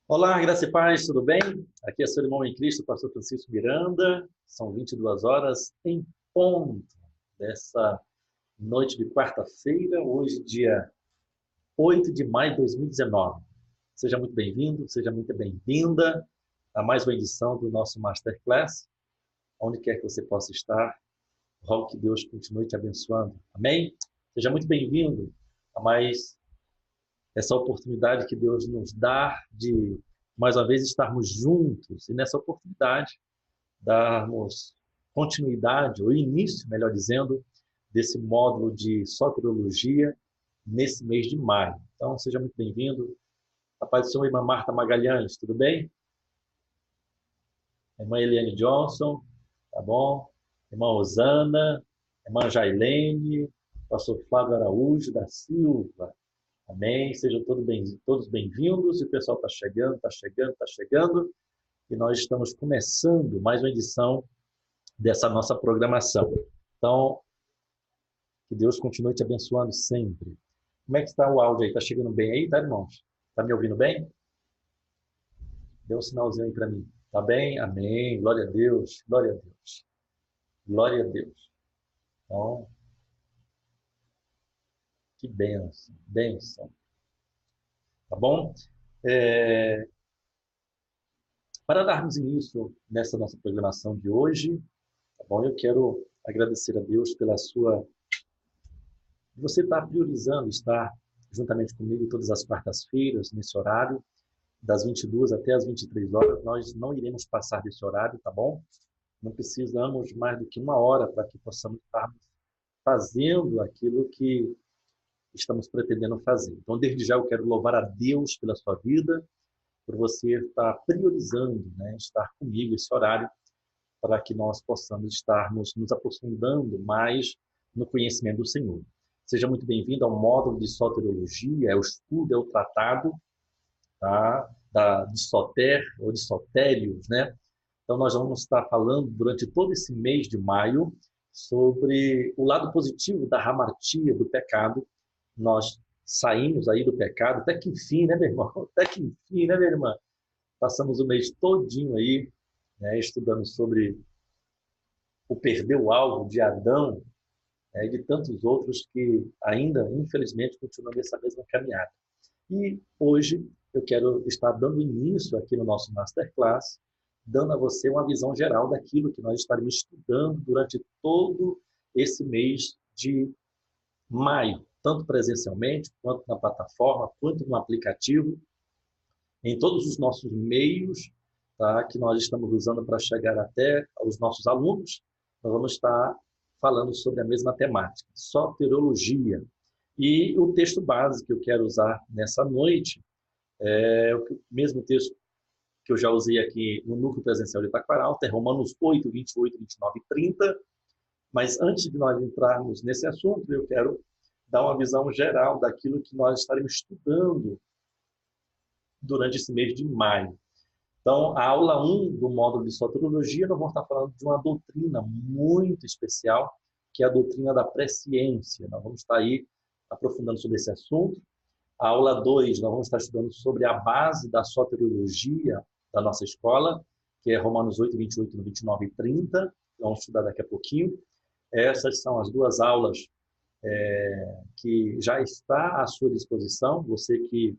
Olá, graça e paz, tudo bem? Aqui é seu irmão em Cristo, pastor Francisco Miranda. São 22 horas em ponto dessa noite de quarta-feira, hoje, dia 8 de maio de 2019. Seja muito bem-vindo, seja muito bem-vinda a mais uma edição do nosso Masterclass. Onde quer que você possa estar, rogo que Deus continue te abençoando. Amém? Seja muito bem-vindo a mais essa oportunidade que Deus nos dá de, mais uma vez, estarmos juntos e nessa oportunidade darmos continuidade, ou início, melhor dizendo, desse módulo de soteriologia nesse mês de maio. Então, seja muito bem-vindo. A paz do Senhor, irmã Marta Magalhães, tudo bem? Irmã Eliane Johnson, tá bom? Irmã Osana, irmã Jailene, pastor Flávio Araújo da Silva. Amém? Sejam todos bem-vindos. E o pessoal está chegando, está chegando, está chegando. E nós estamos começando mais uma edição dessa nossa programação. Então, que Deus continue te abençoando sempre. Como é que está o áudio aí? Está chegando bem aí, tá, irmãos? Está me ouvindo bem? Dê um sinalzinho aí para mim. Tá bem? Amém. Glória a Deus. Glória a Deus. Glória a Deus. Então, que bênção. Bênção. Tá bom? É, Para darmos início nessa nossa programação de hoje, tá bom? Eu quero agradecer a Deus pela sua... Você está priorizando estar juntamente comigo todas as quartas-feiras, nesse horário, das 22 até as 23 horas. Nós não iremos passar desse horário, tá bom? Não precisamos mais do que uma hora para que possamos estar fazendo aquilo que estamos pretendendo fazer. Então, desde já, eu quero louvar a Deus pela sua vida, por você estar priorizando, né, estar comigo esse horário, para que nós possamos estarmos nos aprofundando mais no conhecimento do Senhor. Seja muito bem-vindo ao módulo de soteriologia, é o estudo, é o tratado, tá? De Soter, ou de Sotérios, né? Então, nós vamos estar falando durante todo esse mês de maio sobre o lado positivo da hamartia, do pecado. Nós saímos aí do pecado, até que enfim, né, meu irmão? Até que enfim, né, minha irmã? Passamos o mês todinho aí, né, estudando sobre o perder o alvo de Adão, e de tantos outros que ainda, infelizmente, continuam nessa mesma caminhada. E hoje eu quero estar dando início aqui no nosso Masterclass, dando a você uma visão geral daquilo que nós estaremos estudando durante todo esse mês de maio, tanto presencialmente, quanto na plataforma, quanto no aplicativo, em todos os nossos meios, tá, que nós estamos usando para chegar até aos nossos alunos. Nós vamos estar falando sobre a mesma temática, soteriologia. E o texto base que eu quero usar nessa noite é o mesmo texto que eu já usei aqui no núcleo presencial de Itaquaral, é Romanos 8, 28, 29 e 30. Mas antes de nós entrarmos nesse assunto, eu quero dar uma visão geral daquilo que nós estaremos estudando durante esse mês de maio. Então, a aula 1 do módulo de soteriologia, nós vamos estar falando de uma doutrina muito especial, que é a doutrina da presciência. Nós vamos estar aí aprofundando sobre esse assunto. A aula 2, nós vamos estar estudando sobre a base da soteriologia da nossa escola, que é Romanos 8, 28, 29 e 30. Vamos estudar daqui a pouquinho. Essas são as duas aulas que já está à sua disposição. Você que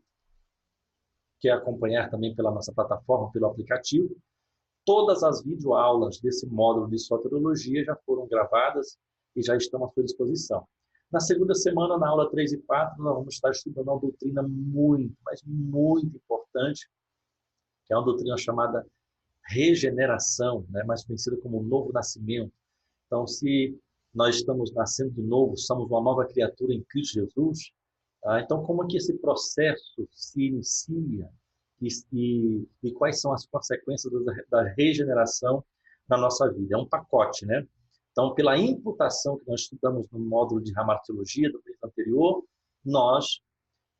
quer acompanhar também pela nossa plataforma, pelo aplicativo. Todas as videoaulas desse módulo de soteriologia já foram gravadas e já estão à sua disposição. Na segunda semana, na aula 3 e 4, nós vamos estar estudando uma doutrina muito, mas muito importante, que é uma doutrina chamada regeneração, né, mais conhecida como novo nascimento. Então, se nós estamos nascendo de novo, somos uma nova criatura em Cristo Jesus, tá? Então, como é que esse processo se inicia e quais são as consequências da regeneração na nossa vida? É um pacote, né? Então, pela imputação que nós estudamos no módulo de hamartiologia do mês anterior, nós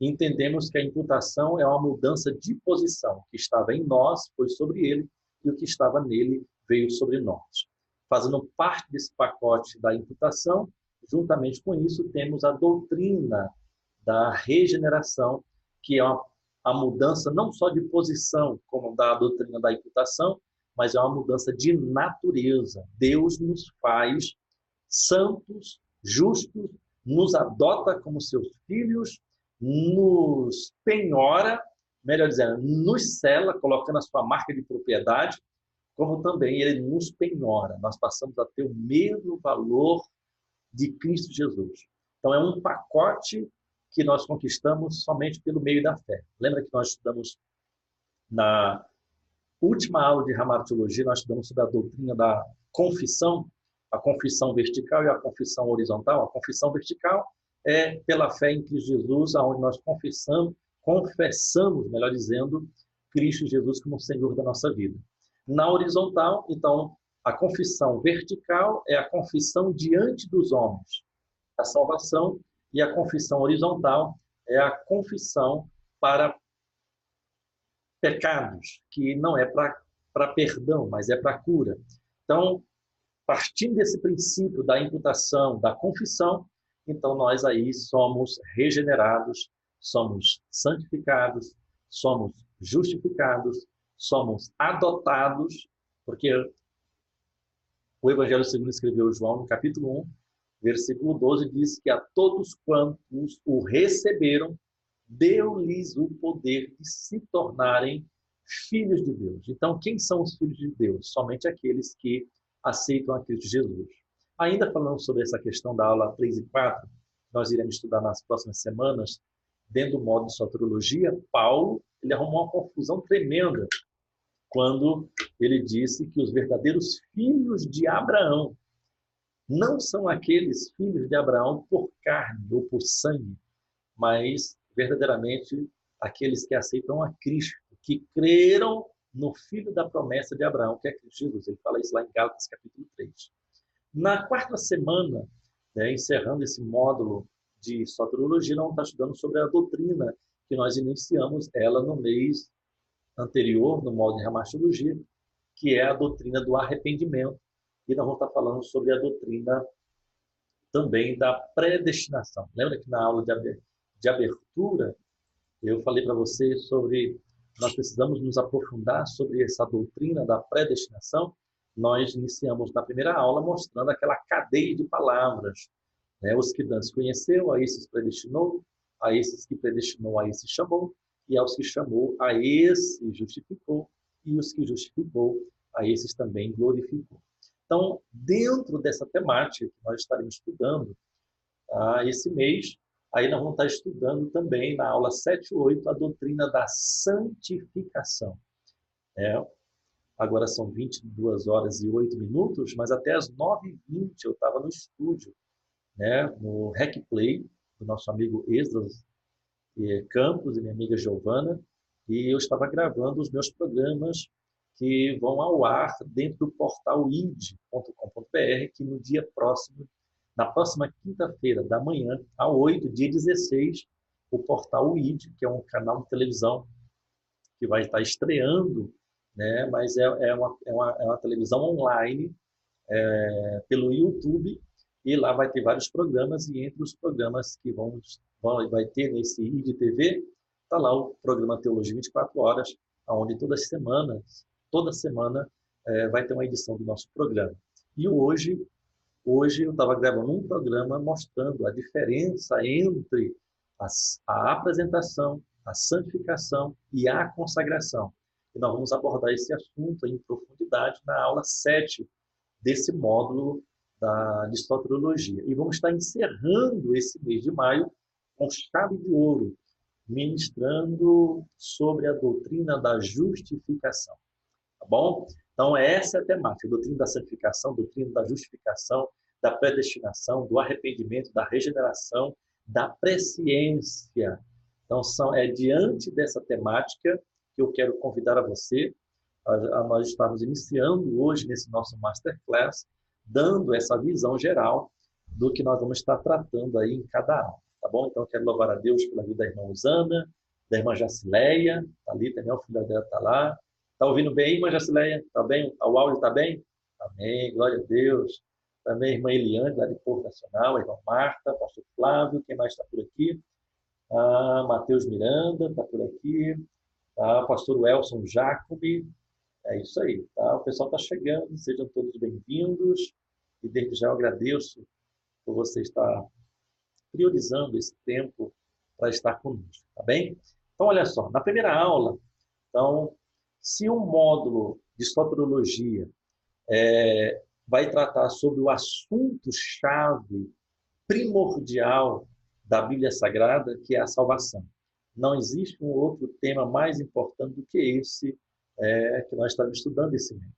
entendemos que a imputação é uma mudança de posição. O que estava em nós foi sobre ele, e o que estava nele veio sobre nós. Fazendo parte desse pacote da imputação, juntamente com isso, temos a doutrina da regeneração, que é a mudança não só de posição, como da doutrina da imputação, mas é uma mudança de natureza. Deus nos faz santos, justos, nos adota como seus filhos, nos penhora, melhor dizendo, nos sela, colocando a sua marca de propriedade, como também ele nos penhora. Nós passamos a ter o mesmo valor de Cristo Jesus. Então, é um pacote que nós conquistamos somente pelo meio da fé. Lembra que nós estudamos na última aula de Hamartiologia, nós estudamos sobre a doutrina da confissão, a confissão vertical e a confissão horizontal. A confissão vertical é pela fé em Cristo Jesus, onde nós confessamos, melhor dizendo, Cristo Jesus como Senhor da nossa vida. Na horizontal, então, a confissão vertical é a confissão diante dos homens, a salvação, e a confissão horizontal é a confissão para pecados, que não é para perdão, mas é para cura. Então, partindo desse princípio da imputação, da confissão, então nós aí somos regenerados, somos santificados, somos justificados, somos adotados, porque o Evangelho segundo escreveu João, no capítulo 1, versículo 12, diz que a todos quantos o receberam, deu-lhes o poder de se tornarem filhos de Deus. Então, quem são os filhos de Deus? Somente aqueles que aceitam a Cristo Jesus. Ainda falando sobre essa questão da aula 3 e 4, nós iremos estudar nas próximas semanas, dentro do modo de soteriologia, Paulo ele arrumou uma confusão tremenda quando ele disse que os verdadeiros filhos de Abraão não são aqueles filhos de Abraão por carne ou por sangue, mas verdadeiramente aqueles que aceitam a Cristo, que creram no Filho da promessa de Abraão, que é Cristo Jesus. Ele fala isso lá em Gálatas capítulo 3. Na quarta semana, encerrando esse módulo de soteriologia, nós vamos estar estudando sobre a doutrina que nós iniciamos ela no mês anterior, no módulo de Hamartiologia, que é a doutrina do arrependimento. E nós vamos estar falando sobre a doutrina também da predestinação. Lembra que na aula de abertura eu falei para você sobre nós precisamos nos aprofundar sobre essa doutrina da predestinação? Nós iniciamos na primeira aula mostrando aquela cadeia de palavras. Os que antes conheceu, a esses predestinou, a esses que predestinou, a esses chamou, e aos que chamou, a esses justificou, e os que justificou, a esses também glorificou. Então, dentro dessa temática que nós estaremos estudando esse mês, aí nós vamos estar estudando também na aula 7 e 8 a doutrina da santificação. Agora são 22 horas e 8 minutos, mas até as 9h20 eu estava no estúdio, no Rec Play, do nosso amigo Esdras Campos e minha amiga Giovana, e eu estava gravando os meus programas que vão ao ar dentro do portal id.com.br, que no dia próximo, na próxima quinta-feira da manhã, às 8, dia 16, o portal id, que é um canal de televisão que vai estar estreando, mas é uma televisão online pelo YouTube, e lá vai ter vários programas, e entre os programas que vai ter nesse id TV, está lá o programa Teologia 24 Horas, onde toda semana vai ter uma edição do nosso programa. E hoje eu estava gravando um programa mostrando a diferença entre a apresentação, a santificação e a consagração. E nós vamos abordar esse assunto em profundidade na aula 7 desse módulo de soteriologia. E vamos estar encerrando esse mês de maio com chave de ouro, ministrando sobre a doutrina da justificação. Tá bom? Então, essa é a temática, a doutrina da santificação, a doutrina da justificação, da predestinação, do arrependimento, da regeneração, da presciência. Então, é diante dessa temática que eu quero convidar a você, nós estamos iniciando hoje nesse nosso Masterclass, dando essa visão geral do que nós vamos estar tratando aí em cada aula. Tá bom? Então, eu quero louvar a Deus pela vida da irmã Usana, da irmã Jacileia, tá ali também, o filho dela está lá. Está ouvindo bem, irmã Jacileia? Está bem? O áudio está bem? Amém, glória a Deus. Também a irmã Eliane, lá de Porto Nacional, a irmã Marta, o pastor Flávio, quem mais está por aqui? Matheus Miranda está por aqui. Pastor Welson Jacobi. É isso aí, tá? O pessoal está chegando, sejam todos bem-vindos. E desde já eu agradeço por você estar priorizando esse tempo para estar conosco, tá bem? Então, olha só, na primeira aula, então, se um módulo de soteriologia vai tratar sobre o assunto-chave primordial da Bíblia Sagrada, que é a salvação. Não existe um outro tema mais importante do que esse que nós estamos estudando esse mês.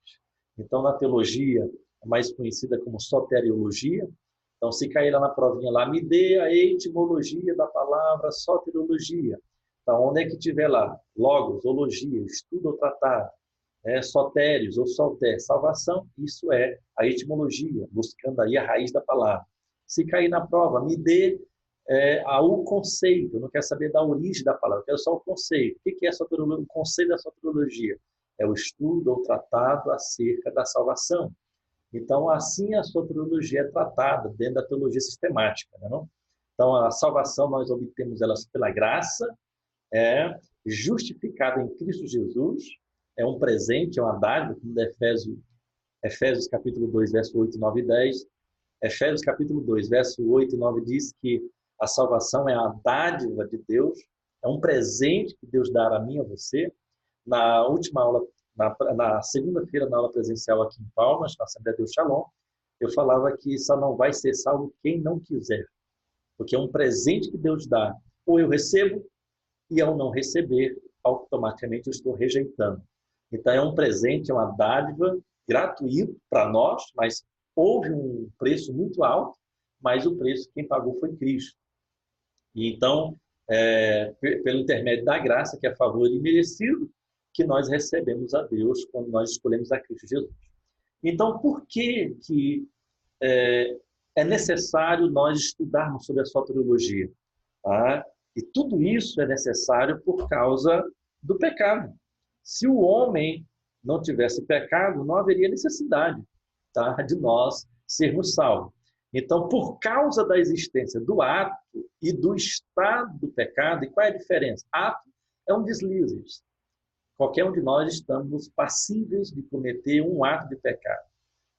Então, na teologia, mais conhecida como soteriologia, então, se cair lá na provinha lá, me dê a etimologia da palavra soteriologia. Então, onde é que tiver lá? Logos, ologia, estudo ou tratado, sotérios ou soter, salvação, isso é a etimologia, buscando aí a raiz da palavra. Se cair na prova, me dê o conceito, eu não quero saber da origem da palavra, eu quero só o conceito. O que é o conceito da soteriologia? É o estudo ou tratado acerca da salvação. Então, assim a soteriologia é tratada dentro da teologia sistemática. Não? Então, a salvação nós obtemos elas pela graça, justificada em Cristo Jesus, é um presente, é uma dádiva, como de Efésios capítulo 2, verso 8, 9 e 10. Efésios capítulo 2, verso 8 e 9 diz que a salvação é a dádiva de Deus, é um presente que Deus dá a mim e a você. Na última aula, na segunda-feira, na aula presencial aqui em Palmas, na Assembleia Deus Shalom, eu falava que só não vai ser salvo quem não quiser, porque é um presente que Deus dá. Ou eu recebo, e ao não receber, automaticamente eu estou rejeitando. Então é um presente, é uma dádiva gratuito para nós, mas houve um preço muito alto, mas o preço quem pagou foi Cristo. E então, pelo intermédio da graça, que é a favor e merecido, que nós recebemos a Deus quando nós escolhemos a Cristo Jesus. Então, por que é necessário nós estudarmos sobre a soteriologia? Tá? E tudo isso é necessário por causa do pecado. Se o homem não tivesse pecado, não haveria necessidade, tá, de nós sermos salvos. Então, por causa da existência do ato e do estado do pecado, e qual é a diferença? Ato é um deslize. Qualquer um de nós estamos passíveis de cometer um ato de pecado,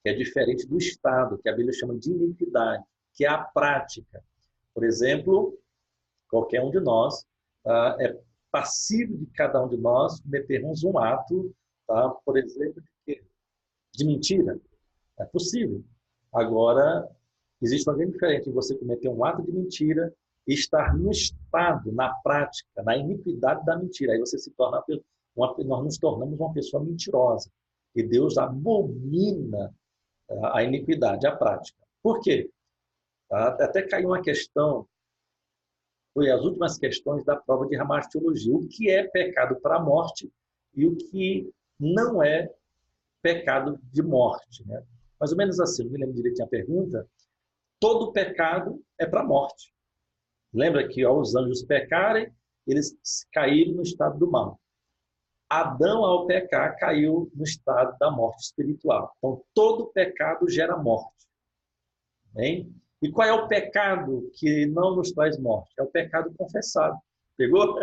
que é diferente do estado, que a Bíblia chama de iniquidade, que é a prática. Por exemplo, qualquer um de nós é passível de cada um de nós cometermos um ato, por exemplo, de mentira. É possível. Agora, existe uma grande diferença em você cometer um ato de mentira e estar no estado, na prática, na iniquidade da mentira. Aí você se torna nós nos tornamos uma pessoa mentirosa. E Deus abomina a iniquidade, a prática. Por quê? Até caiu uma questão, foi as últimas questões da prova de Ramartiologia. O que é pecado para a morte e o que não é pecado de morte, né? Mais ou menos assim, não me lembro direitinho a pergunta. Todo pecado é para a morte. Lembra que ao os anjos pecarem, eles caíram no estado do mal. Adão, ao pecar, caiu no estado da morte espiritual. Então, todo pecado gera morte. Bem? E qual é o pecado que não nos traz morte? É o pecado confessado. Pegou?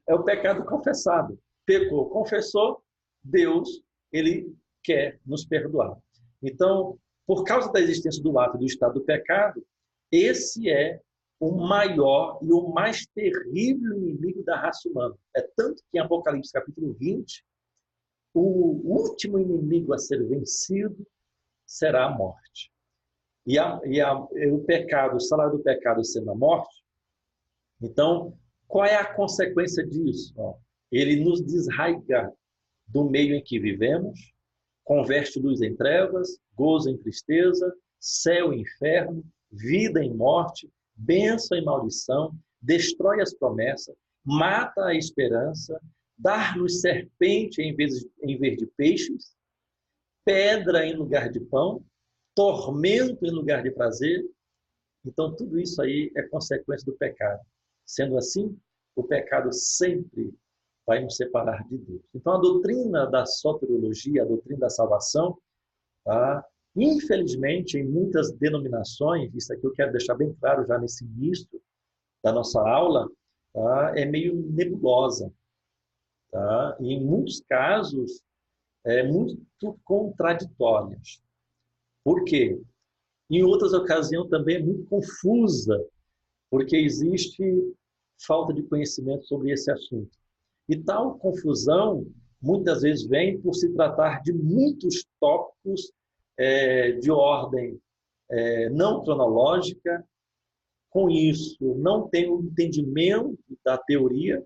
É o pecado confessado. Pecou, confessou, Deus, ele quer nos perdoar. Então, por causa da existência do ato e do estado do pecado, esse é o maior e o mais terrível inimigo da raça humana. É tanto que em Apocalipse capítulo 20, o último inimigo a ser vencido será a morte. O pecado, o salário do pecado sendo a morte, então, qual é a consequência disso? Ele nos desraiga do meio em que vivemos, converte luz em trevas, gozo em tristeza, céu em inferno, vida em morte, bênção em maldição, destrói as promessas, mata a esperança, dar-nos serpente em vez de peixes, pedra em lugar de pão, tormento em lugar de prazer. Então, tudo isso aí é consequência do pecado. Sendo assim, o pecado sempre vai nos separar de Deus. Então, a doutrina da soteriologia, a doutrina da salvação, infelizmente, em muitas denominações, isso aqui eu quero deixar bem claro já nesse início da nossa aula, tá? É meio nebulosa, tá? E em muitos casos é muito contraditórias. Por quê? Em outras ocasiões também é muito confusa, porque existe falta de conhecimento sobre esse assunto. E tal confusão muitas vezes vem por se tratar de muitos tópicos de ordem não cronológica. Com isso, não tem um entendimento da teoria.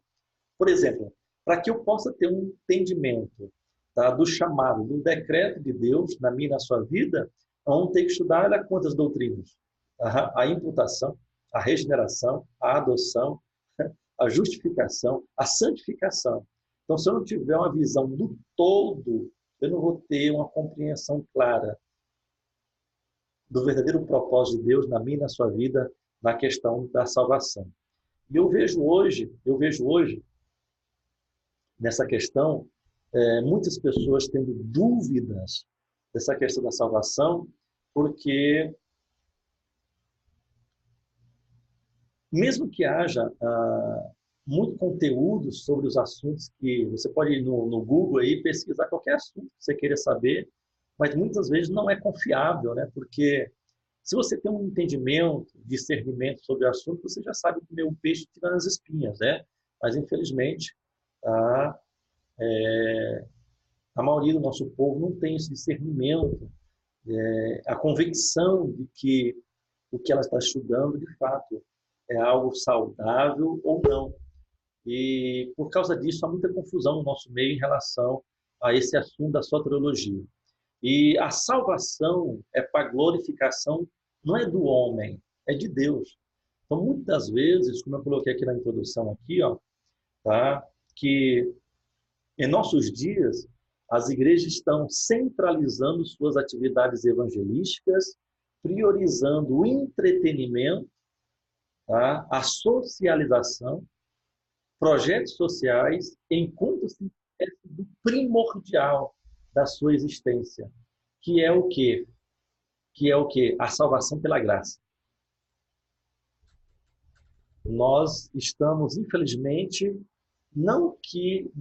Por exemplo, para que eu possa ter um entendimento, tá, do chamado, do decreto de Deus na minha e na sua vida, vamos ter que estudar quantas doutrinas? A imputação, a regeneração, a adoção, a justificação, a santificação. Então, se eu não tiver uma visão do todo, eu não vou ter uma compreensão clara do verdadeiro propósito de Deus na minha e na sua vida, na questão da salvação. E eu vejo hoje nessa questão muitas pessoas tendo dúvidas dessa questão da salvação, porque mesmo que haja muito conteúdo sobre os assuntos que você pode ir no Google aí pesquisar qualquer assunto que você queira saber, mas muitas vezes não é confiável, né? Porque se você tem um entendimento, discernimento sobre o assunto, você já sabe comer o peixe tirando as espinhas, né? Mas infelizmente a, a maioria do nosso povo não tem esse discernimento, a convicção de que o que ela está estudando de fato é algo saudável ou não. E por causa disso há muita confusão no nosso meio em relação a esse assunto da soteriologia. E a salvação é para glorificação, não é do homem, é de Deus. Então, muitas vezes, como eu coloquei aqui na introdução aqui, ó, tá? Que em nossos dias as igrejas estão centralizando suas atividades evangelísticas, priorizando o entretenimento, tá? A socialização, projetos sociais, enquanto se esquece do primordial da sua existência, que é o quê? Que é o quê? A salvação pela graça. Nós estamos, infelizmente, não que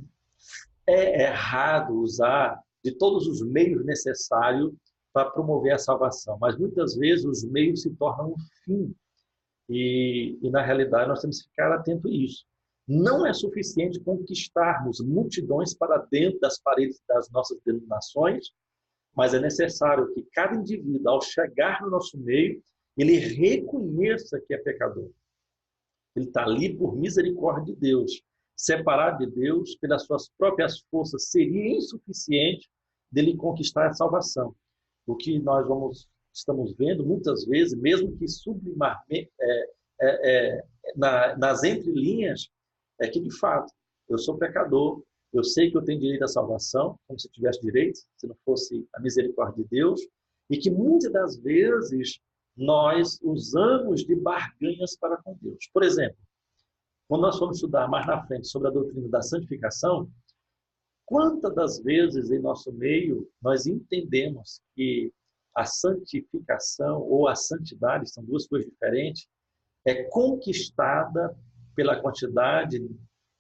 é errado usar de todos os meios necessários para promover a salvação, mas muitas vezes os meios se tornam um fim e na realidade nós temos que ficar atento a isso. Não é suficiente conquistarmos multidões para dentro das paredes das nossas denominações, mas é necessário que cada indivíduo, ao chegar no nosso meio, ele reconheça que é pecador. Ele está ali por misericórdia de Deus. Separado de Deus, pelas suas próprias forças, seria insuficiente dele conquistar a salvação. O que estamos vendo muitas vezes, mesmo que sublimarmente, nas entrelinhas, é que, de fato, eu sou pecador, eu sei que eu tenho direito à salvação, como se tivesse direito, se não fosse a misericórdia de Deus, e que muitas das vezes nós usamos de barganhas para com Deus. Por exemplo, quando nós formos estudar mais na frente sobre a doutrina da santificação, quantas das vezes em nosso meio nós entendemos que a santificação ou a santidade, são duas coisas diferentes, é conquistada pela quantidade,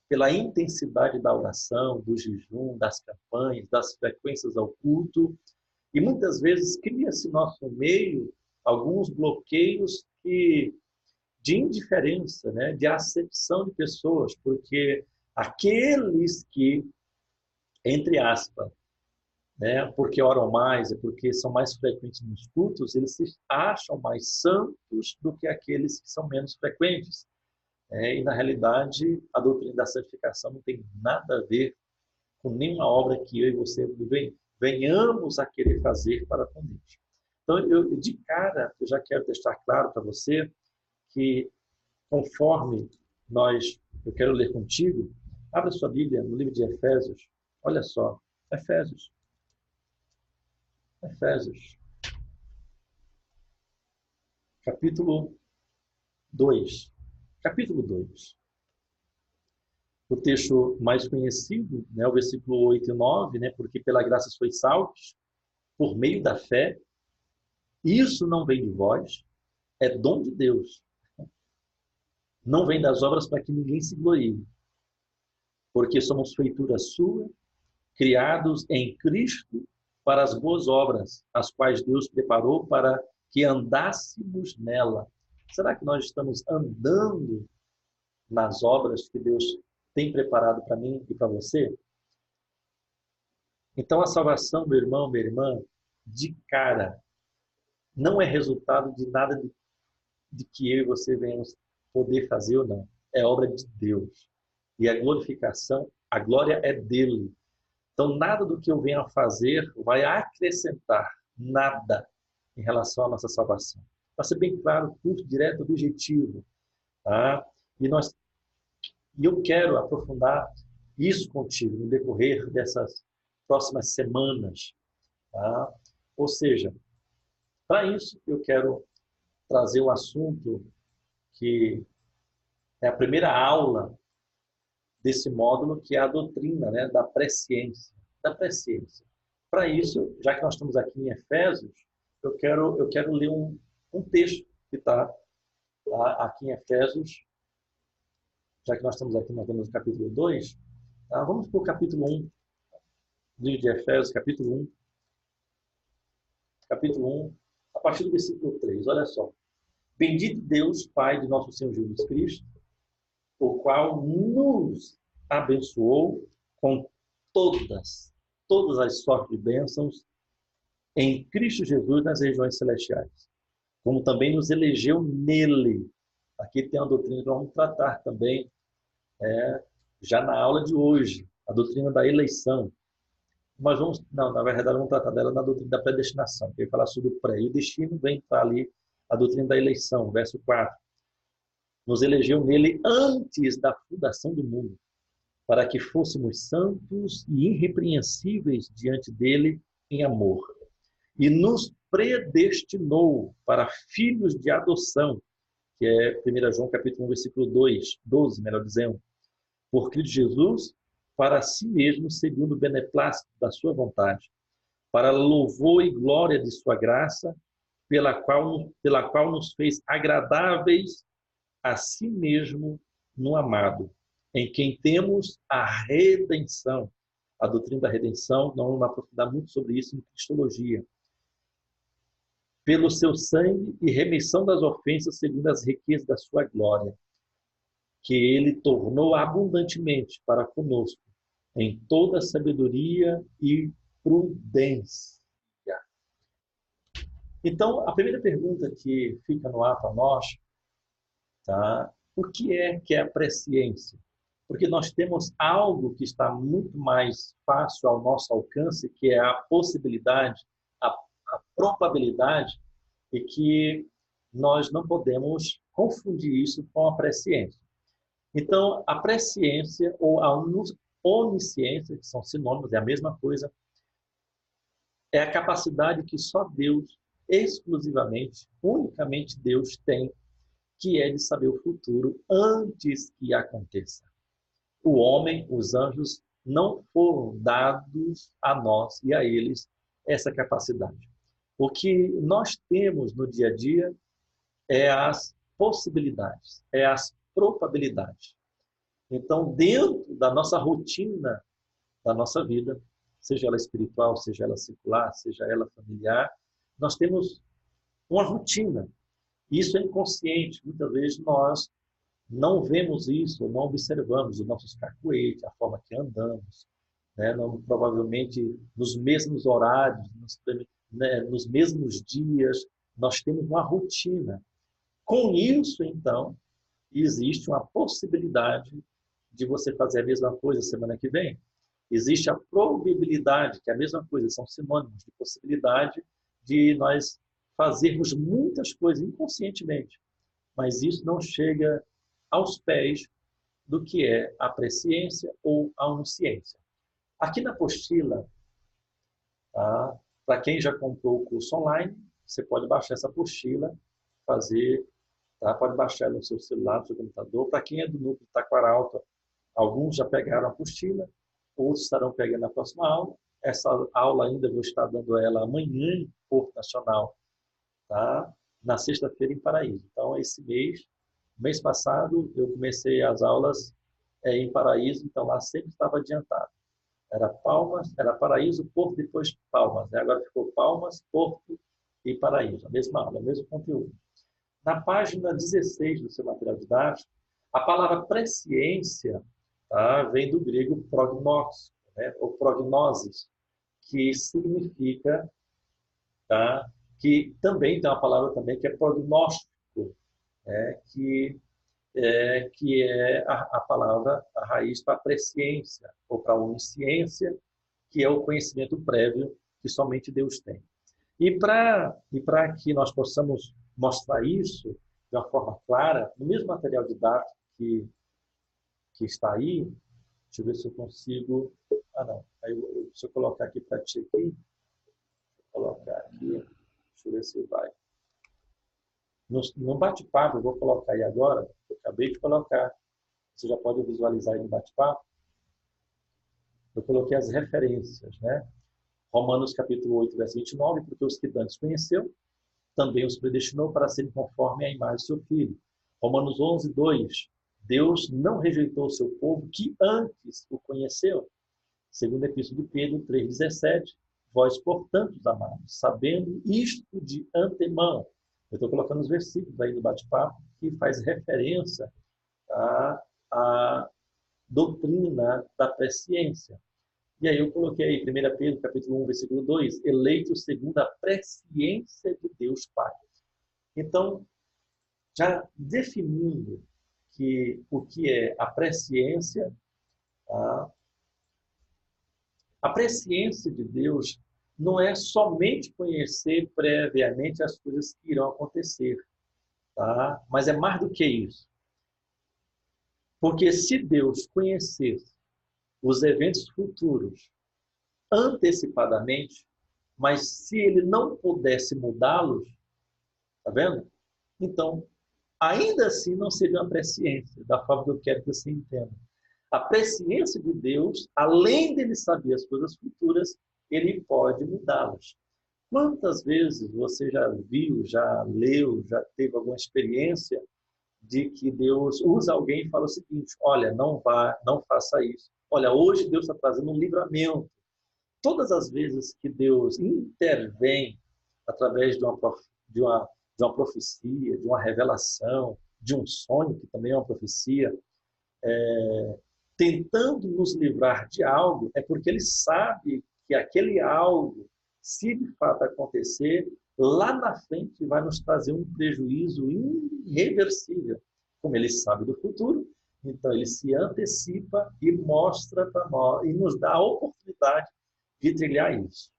pela intensidade da oração, do jejum, das campanhas, das frequências ao culto, e muitas vezes cria-se no nosso meio alguns bloqueios de indiferença, né, de acepção de pessoas, porque aqueles que, entre aspas, né, porque oram mais, é porque são mais frequentes nos cultos, eles se acham mais santos do que aqueles que são menos frequentes. E, na realidade, a doutrina da santificação não tem nada a ver com nenhuma obra que eu e você venhamos a querer fazer para com Deus. Então, de cara, eu já quero deixar claro para você que, conforme eu quero ler contigo, abra sua Bíblia no livro de Efésios. Olha só, Efésios. Efésios, capítulo 2. Capítulo 2. O texto mais conhecido, né, o versículo 8 e 9, né, porque pela graça sois salvos, por meio da fé. Isso não vem de vós, é dom de Deus. não vem das obras para que ninguém se glorie, porque somos feitura sua, criados em Cristo para as boas obras, as quais Deus preparou para que andássemos nela. Será que nós estamos andando nas obras que Deus tem preparado para mim e para você? Então, a salvação, meu irmão, minha irmã, de cara, não é resultado de nada de que eu e você venhamos poder fazer ou não. É obra de Deus. E a glorificação, a glória é dele. Então, nada do que eu venha a fazer vai acrescentar nada em relação à nossa salvação. Para ser bem claro, curto, direto, objetivo. Tá? E eu quero aprofundar isso contigo no decorrer dessas próximas semanas. Tá? Ou seja, para isso eu quero trazer um assunto que é a primeira aula desse módulo, que é a doutrina, né, da presciência. Da presciência. Para isso, já que nós estamos aqui em Efésios, eu quero ler um texto que está aqui em Efésios, já que nós estamos aqui, nós temos o capítulo 2, tá? Vamos para o capítulo 1, livro de Efésios, capítulo 1, a partir do versículo 3, olha só. Bendito Deus, Pai de nosso Senhor Jesus Cristo, o qual nos abençoou com todas as sortes de bênçãos em Cristo Jesus nas regiões celestiais, como também nos elegeu nele. Aqui tem uma doutrina que nós vamos tratar também, já na aula de hoje, a doutrina da eleição. Mas não, na verdade, vamos tratar dela na doutrina da predestinação, que vai falar sobre o pré e o destino, vem para ali a doutrina da eleição, verso 4. Nos elegeu nele antes da fundação do mundo, para que fôssemos santos e irrepreensíveis diante dele em amor. E nos predestinou para filhos de adoção, que é 1 João capítulo 1, versículo 12, melhor dizendo, por Cristo Jesus, para si mesmo, segundo o beneplácito da sua vontade, para louvor e glória de sua graça, pela qual nos fez agradáveis a si mesmo no amado, em quem temos a redenção. A doutrina da redenção, não vamos aprofundar muito sobre isso em cristologia. Pelo seu sangue e remissão das ofensas segundo as riquezas da sua glória, que ele tornou abundantemente para conosco, em toda sabedoria e prudência. Então, a primeira pergunta que fica no ar para nós, tá? O que é a presciência? Porque nós temos algo que está muito mais fácil ao nosso alcance, que é a possibilidade, a probabilidade, e que nós não podemos confundir isso com a presciência. Então, a presciência ou a onisciência, que são sinônimos, é a mesma coisa, é a capacidade que só Deus, exclusivamente, unicamente Deus tem, que é de saber o futuro antes que aconteça. O homem, os anjos, não foram dados a nós e a eles essa capacidade. O que nós temos no dia a dia é as possibilidades, é as probabilidades. Então, dentro da nossa rotina, da nossa vida, seja ela espiritual, seja ela secular, seja ela familiar, nós temos uma rotina. Isso é inconsciente. Muitas vezes nós não vemos isso, não observamos os nossos cacuetes, a forma que andamos, né? Não, provavelmente nos mesmos horários, nos mesmos dias, nós temos uma rotina. Com isso, então, existe uma possibilidade de você fazer a mesma coisa semana que vem. Existe a probabilidade, que é a mesma coisa, são sinônimos de possibilidade de nós fazermos muitas coisas inconscientemente, mas isso não chega aos pés do que é a presciência ou a onisciência. Aqui na apostila, tá? Para quem já comprou o curso online, você pode baixar essa apostila, fazer, tá? Pode baixar no seu celular, no seu computador. Para quem é do núcleo Taquaralto, alguns já pegaram a apostila, outros estarão pegando na próxima aula. Essa aula ainda vou estar dando ela amanhã em Porto Nacional, tá? Na sexta-feira em Paraíso. Então, esse mês, Mês passado, eu comecei as aulas em Paraíso, então lá sempre estava adiantado. Era Palmas, era Paraíso, Porto, depois Palmas, né? Agora ficou Palmas, Porto e Paraíso. A mesma aula, o mesmo conteúdo. Na página 16 do seu material didático, a palavra presciência, tá, vem do grego prognos, né, ou prognosis, que significa, tá, que também tem uma palavra também que é prognóstico, né, que é a palavra, a raiz para presciência, ou para onisciência, que é o conhecimento prévio que somente Deus tem. E para que nós possamos mostrar isso de uma forma clara, no mesmo material didático que está aí, deixa eu ver se eu consigo. Ah, não. Se eu colocar aqui para ti aqui, colocar aqui, deixa eu ver se vai. No bate-papo, eu vou colocar aí agora, eu acabei de colocar, você já pode visualizar aí no bate-papo, eu coloquei as referências, né? Romanos capítulo 8, verso 29, porque os que antes conheceu, também os predestinou para serem conforme a imagem do seu Filho. Romanos 11, 2. Deus não rejeitou o seu povo que antes o conheceu. Segundo a Epístola de Pedro 3,17. Vós, portanto, amados, sabendo isto de antemão. Eu estou colocando os versículos aí no bate-papo que faz referência à doutrina da presciência. E aí eu coloquei aí 1 Pedro, capítulo 1, versículo 2, eleitos segundo a presciência de Deus Pai. Então, já definindo o que é a presciência, tá? A presciência de Deus não é somente conhecer previamente as coisas que irão acontecer, tá? Mas é mais do que isso. Porque se Deus conhecesse os eventos futuros antecipadamente, mas se ele não pudesse mudá-los, tá vendo? Então, ainda assim não seria uma presciência, da forma que eu quero que você entenda. A presciência de Deus, além dele saber as coisas futuras, ele pode mudá-las. Quantas vezes você já viu, já leu, já teve alguma experiência de que Deus usa alguém e fala o seguinte: olha, não vá, não faça isso. Olha, hoje Deus está trazendo um livramento. Todas as vezes que Deus intervém através de uma profecia, de uma revelação, de um sonho, que também é uma profecia, tentando nos livrar de algo, é porque ele sabe que aquele algo, se de fato acontecer, lá na frente vai nos trazer um prejuízo irreversível. Como ele sabe do futuro, então ele se antecipa e mostra para nós, e nos dá a oportunidade de trilhar isso.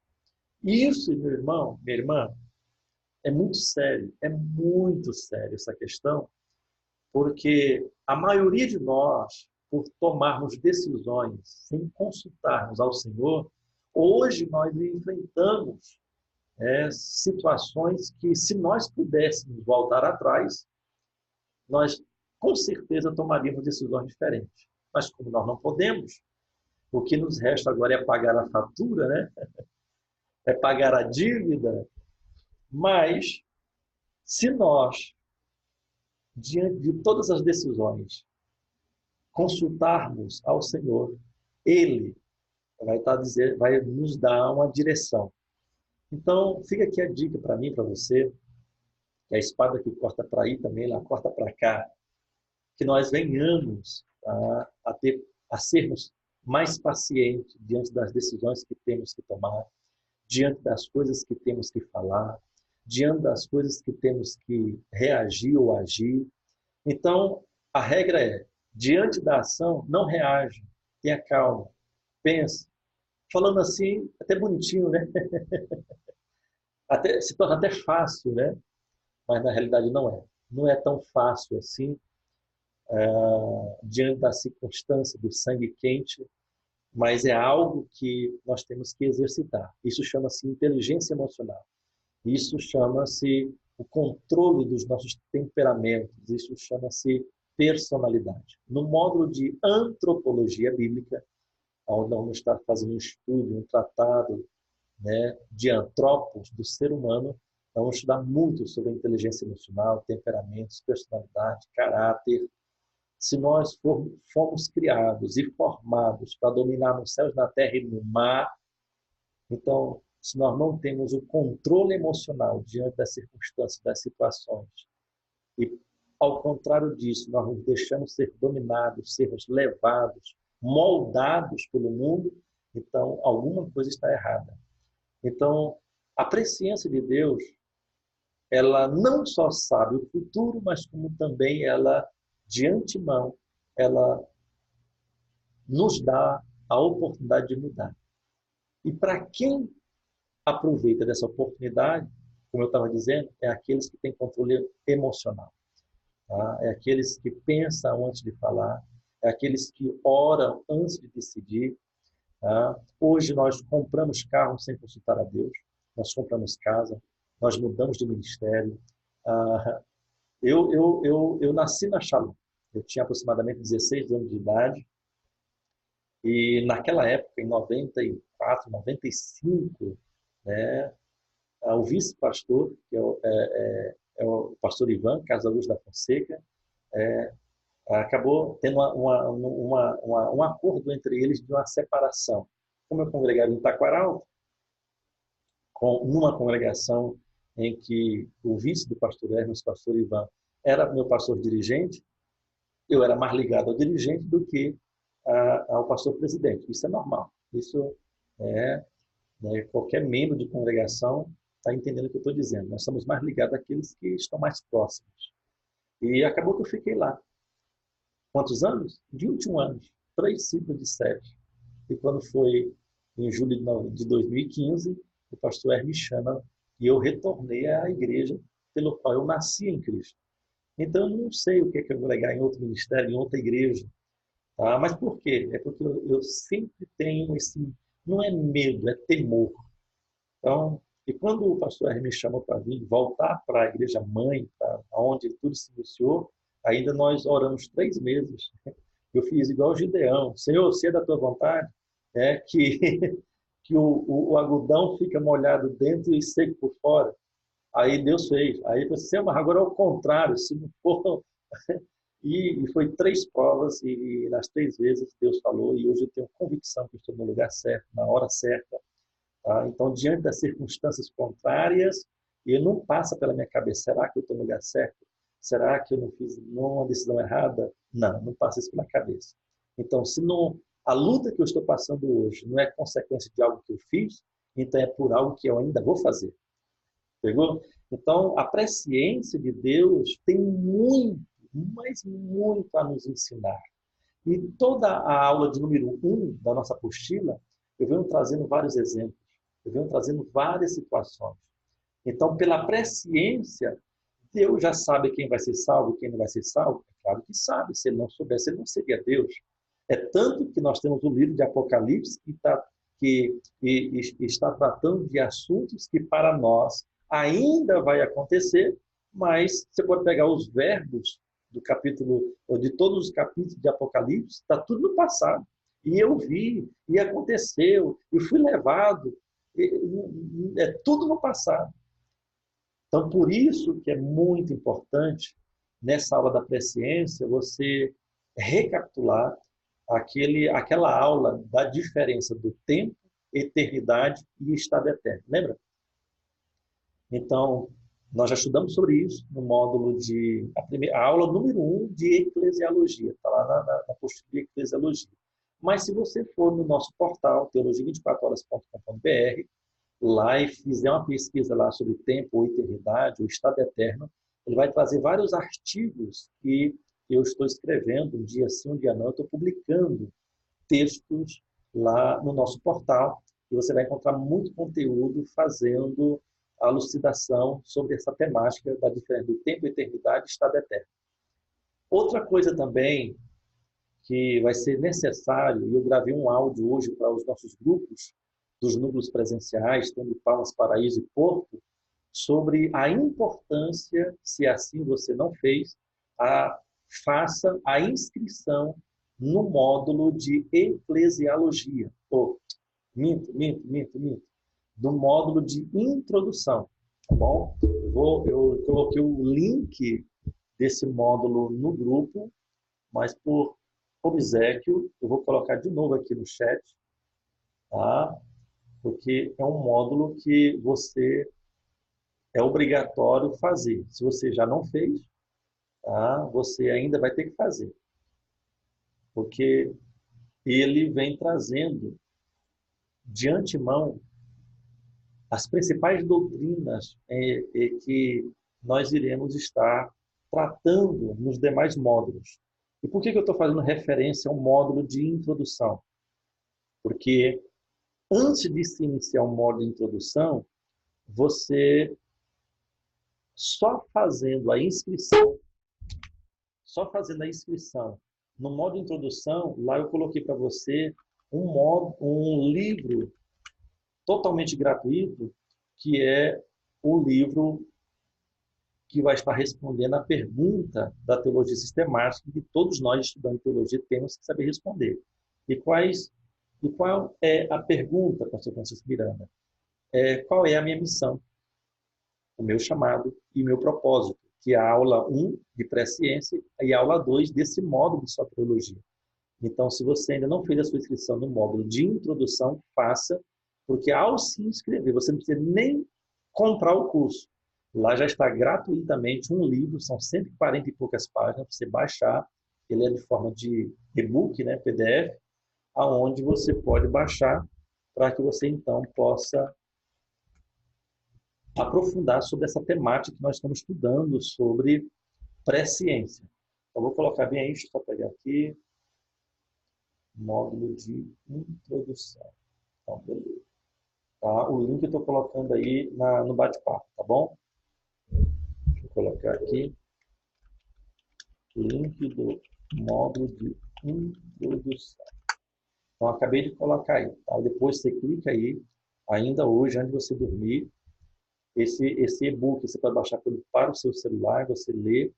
Isso, meu irmão, minha irmã, é muito sério essa questão, porque a maioria de nós, por tomarmos decisões sem consultarmos ao Senhor, hoje nós enfrentamos situações que, se nós pudéssemos voltar atrás, nós com certeza tomaríamos decisões diferentes. Mas como nós não podemos, o que nos resta agora é pagar a fatura, né? É pagar a dívida, mas se nós, diante de todas as decisões, consultarmos ao Senhor, Ele vai nos dar uma direção. Então, fica aqui a dica para mim, para você, que a espada que corta para aí também, ela corta para cá, que nós venhamos a sermos mais pacientes diante das decisões que temos que tomar, diante das coisas que temos que falar, diante das coisas que temos que reagir ou agir. Então, a regra é, diante da ação, não reaja, tenha calma, pense. Falando assim, até bonitinho, né? Se torna até fácil, né? Mas na realidade não é. Não é tão fácil assim, diante da circunstância do sangue quente, mas é algo que nós temos que exercitar. Isso chama-se inteligência emocional. Isso chama-se o controle dos nossos temperamentos. Isso chama-se personalidade. No módulo de antropologia bíblica, onde vamos estar fazendo um estudo, um tratado, né, de antropos, do ser humano, vamos estudar muito sobre a inteligência emocional, temperamentos, personalidade, caráter. Se nós fomos criados e formados para dominar nos céus, na terra e no mar, então, se nós não temos o controle emocional diante das circunstâncias, das situações, e ao contrário disso, nós nos deixamos ser dominados, sermos levados, moldados pelo mundo, então alguma coisa está errada. Então, a presciência de Deus, ela não só sabe o futuro, mas como também ela, de antemão, ela nos dá a oportunidade de mudar. E para quem aproveita dessa oportunidade, como eu estava dizendo, é aqueles que têm controle emocional. Tá? É aqueles que pensam antes de falar, é aqueles que oram antes de decidir. Tá? Hoje nós compramos carro sem consultar a Deus, nós compramos casa, nós mudamos de ministério. Eu nasci na Shalom, eu tinha aproximadamente 16 anos de idade, e naquela época, em 94, 95, né, o vice-pastor, que é o pastor Ivan Casaluz da Fonseca, acabou tendo um acordo entre eles de uma separação. Como eu congregava em Taquaral, numa congregação em que o vice do pastor Hermes, o pastor Ivan, era meu pastor dirigente, eu era mais ligado ao dirigente do que ao pastor presidente. Isso é normal. Isso é, né, qualquer membro de congregação está entendendo o que eu estou dizendo. Nós somos mais ligados àqueles que estão mais próximos. E acabou que eu fiquei lá. Quantos anos? 21 anos. 3 ciclos de 7. E quando foi em julho de 2015, o pastor Hermes me chama e eu retornei à igreja pelo qual eu nasci em Cristo. Então, eu não sei o que é que eu vou pregar em outro ministério, em outra igreja. Tá? Mas por quê? É porque eu sempre tenho esse... Não é medo, é temor. Então, e quando o pastor R me chamou para vir voltar para a igreja mãe, onde tudo se iniciou, ainda nós oramos 3 meses. Eu fiz igual o Gideão. Senhor, se é da tua vontade, que o algodão fica molhado dentro e seco por fora. Aí Deus fez. Aí você, mas agora é o contrário, se não for... E foi 3 provas, e nas 3 vezes Deus falou, e hoje eu tenho convicção que estou no lugar certo, na hora certa. Tá? Então, diante das circunstâncias contrárias, ele não passa pela minha cabeça, será que eu estou no lugar certo? Será que eu não fiz uma decisão errada? Não, não passa isso pela cabeça. Então, se não, a luta que eu estou passando hoje não é consequência de algo que eu fiz, então é por algo que eu ainda vou fazer. Pegou? Então, a presciência de Deus tem muito, mas muito a nos ensinar. E toda a aula de número 1 da nossa apostila, eu venho trazendo vários exemplos, eu venho trazendo várias situações. Então, pela presciência, Deus já sabe quem vai ser salvo e quem não vai ser salvo. É claro que sabe, se ele não soubesse, ele não seria Deus. É tanto que nós temos o livro de Apocalipse que está tratando de assuntos que para nós ainda vai acontecer, mas você pode pegar os verbos do capítulo, ou de todos os capítulos de Apocalipse, está tudo no passado. E eu vi, e aconteceu, e fui levado. É tudo no passado. Então, por isso que é muito importante, nessa aula da presciência, você recapitular aquela aula da diferença do tempo, eternidade e estado eterno. Lembra? Então, nós já estudamos sobre isso no módulo a aula número 1 de Eclesiologia, está lá na apostila de Eclesiologia. Mas se você for no nosso portal, teologia24horas.com.br, lá e fizer uma pesquisa lá sobre tempo ou eternidade ou estado eterno, ele vai trazer vários artigos que eu estou escrevendo, um dia sim, um dia não, eu estou publicando textos lá no nosso portal, e você vai encontrar muito conteúdo fazendo a elucidação sobre essa temática da diferença do tempo, eternidade e estado eterno. Outra coisa também que vai ser necessário, e eu gravei um áudio hoje para os nossos grupos, dos núcleos presenciais, tanto de Palmas, Paraíso e Porto, sobre a importância, se assim você não fez, faça a inscrição no módulo de Eclesiologia. Minto. Do módulo de introdução. tá bom? Eu coloquei o link desse módulo no grupo, mas por obséquio, eu vou colocar de novo aqui no chat, tá? Porque é um módulo que você é obrigatório fazer. Se você já não fez, tá? Você ainda vai ter que fazer, porque ele vem trazendo de antemão as principais doutrinas que nós iremos estar tratando nos demais módulos. E por que eu estou fazendo referência ao módulo de introdução? Porque antes de se iniciar um módulo de introdução, você só fazendo a inscrição, no módulo de introdução, lá eu coloquei para você um livro totalmente gratuito, que é o livro que vai estar respondendo a pergunta da teologia sistemática que todos nós, estudantes de teologia, temos que saber responder. E qual é a pergunta, pastor Francisco Miranda? Qual é a minha missão, o meu chamado e o meu propósito? Que é a aula 1 de pré-ciência e a aula 2 desse módulo de soteriologia. Então, se você ainda não fez a sua inscrição no módulo de introdução, faça, porque ao se inscrever, você não precisa nem comprar o curso. Lá já está gratuitamente um livro, são 140 e poucas páginas, para você baixar. Ele é de forma de e-book, né, PDF, aonde você pode baixar para que você, então, possa aprofundar sobre essa temática que nós estamos estudando, sobre pré-ciência. Então, vou colocar bem aí, deixa eu só pegar aqui, módulo de introdução. Então, beleza. Tá? O link eu estou colocando aí no bate-papo, tá bom? Deixa eu colocar aqui. Link do módulo de introdução. Então, acabei de colocar aí. Tá? Depois você clica aí, ainda hoje, antes de você dormir, esse e-book você pode baixar para o seu celular, você lê.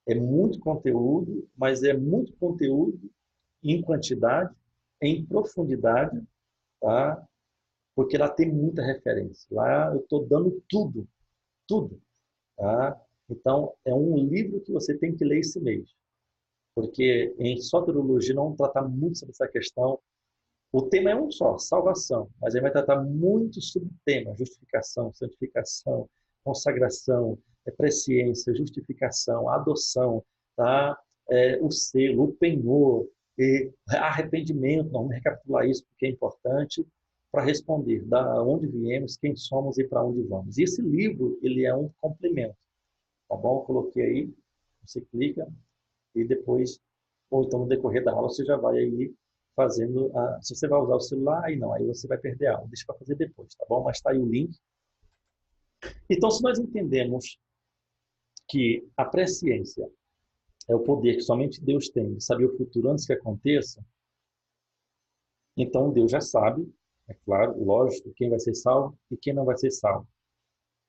É muito conteúdo, mas é muito conteúdo em quantidade, em profundidade, tá? Porque lá tem muita referência. Lá eu estou dando tudo, tudo. Tá? Então, é um livro que você tem que ler esse mês. Porque em soteriologia não tratar muito sobre essa questão. O tema é um só, salvação. Mas ele vai tratar muito sobre tema, justificação, santificação, consagração, presciência, justificação, adoção, tá? O selo, o penhor, arrependimento. Vamos recapitular isso porque é importante para responder da onde viemos, quem somos e para onde vamos. E esse livro, ele é um complemento, tá bom? Eu coloquei aí, você clica e depois, ou então no decorrer da aula, você já vai aí fazendo, se você vai usar o celular, aí não, aí você vai perder a aula, deixa para fazer depois, tá bom? Mas está aí o link. Então, se nós entendemos que a presciência é o poder que somente Deus tem de saber o futuro antes que aconteça, então Deus já sabe, é claro, lógico, quem vai ser salvo e quem não vai ser salvo.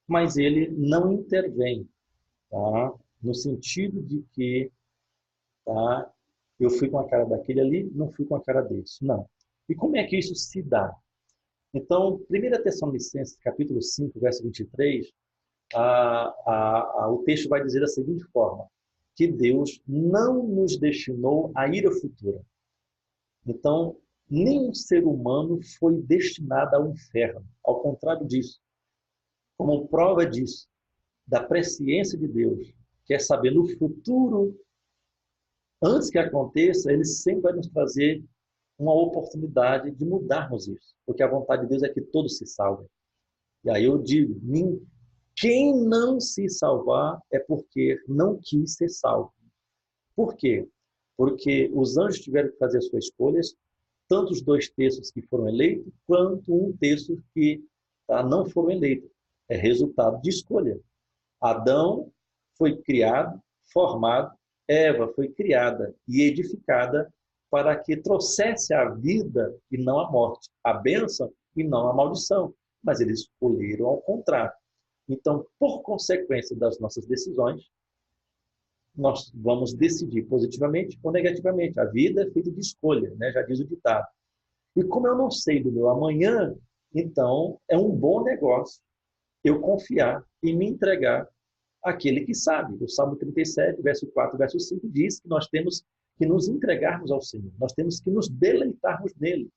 Mas ele não intervém, tá? No sentido de que, tá, eu fui com a cara daquele ali, não fui com a cara desse. Não. E como é que isso se dá? Então, 1 Tessalonicenses, capítulo 5, verso 23, o texto vai dizer da seguinte forma, que Deus não nos destinou a ira futura. Então, nenhum ser humano foi destinado ao inferno. Ao contrário disso, como prova disso, da presciência de Deus, que é saber no futuro, antes que aconteça, ele sempre vai nos trazer uma oportunidade de mudarmos isso. Porque a vontade de Deus é que todos se salvem. E aí eu digo, quem não se salvar é porque não quis ser salvo. Por quê? Porque os anjos tiveram que fazer as suas escolhas, tanto os 2 terços que foram eleitos, quanto 1 terço que não foram eleitos. É resultado de escolha. Adão foi criado, formado, Eva foi criada e edificada para que trouxesse a vida e não a morte, a bênção e não a maldição. Mas eles escolheram ao contrário. Então, por consequência das nossas decisões, nós vamos decidir positivamente ou negativamente. A vida é feita de escolha, né? Já diz o ditado. E como eu não sei do meu amanhã, então é um bom negócio eu confiar e me entregar àquele que sabe. O Salmo 37, verso 4, verso 5 diz que nós temos que nos entregarmos ao Senhor. Nós temos que nos deleitarmos nele,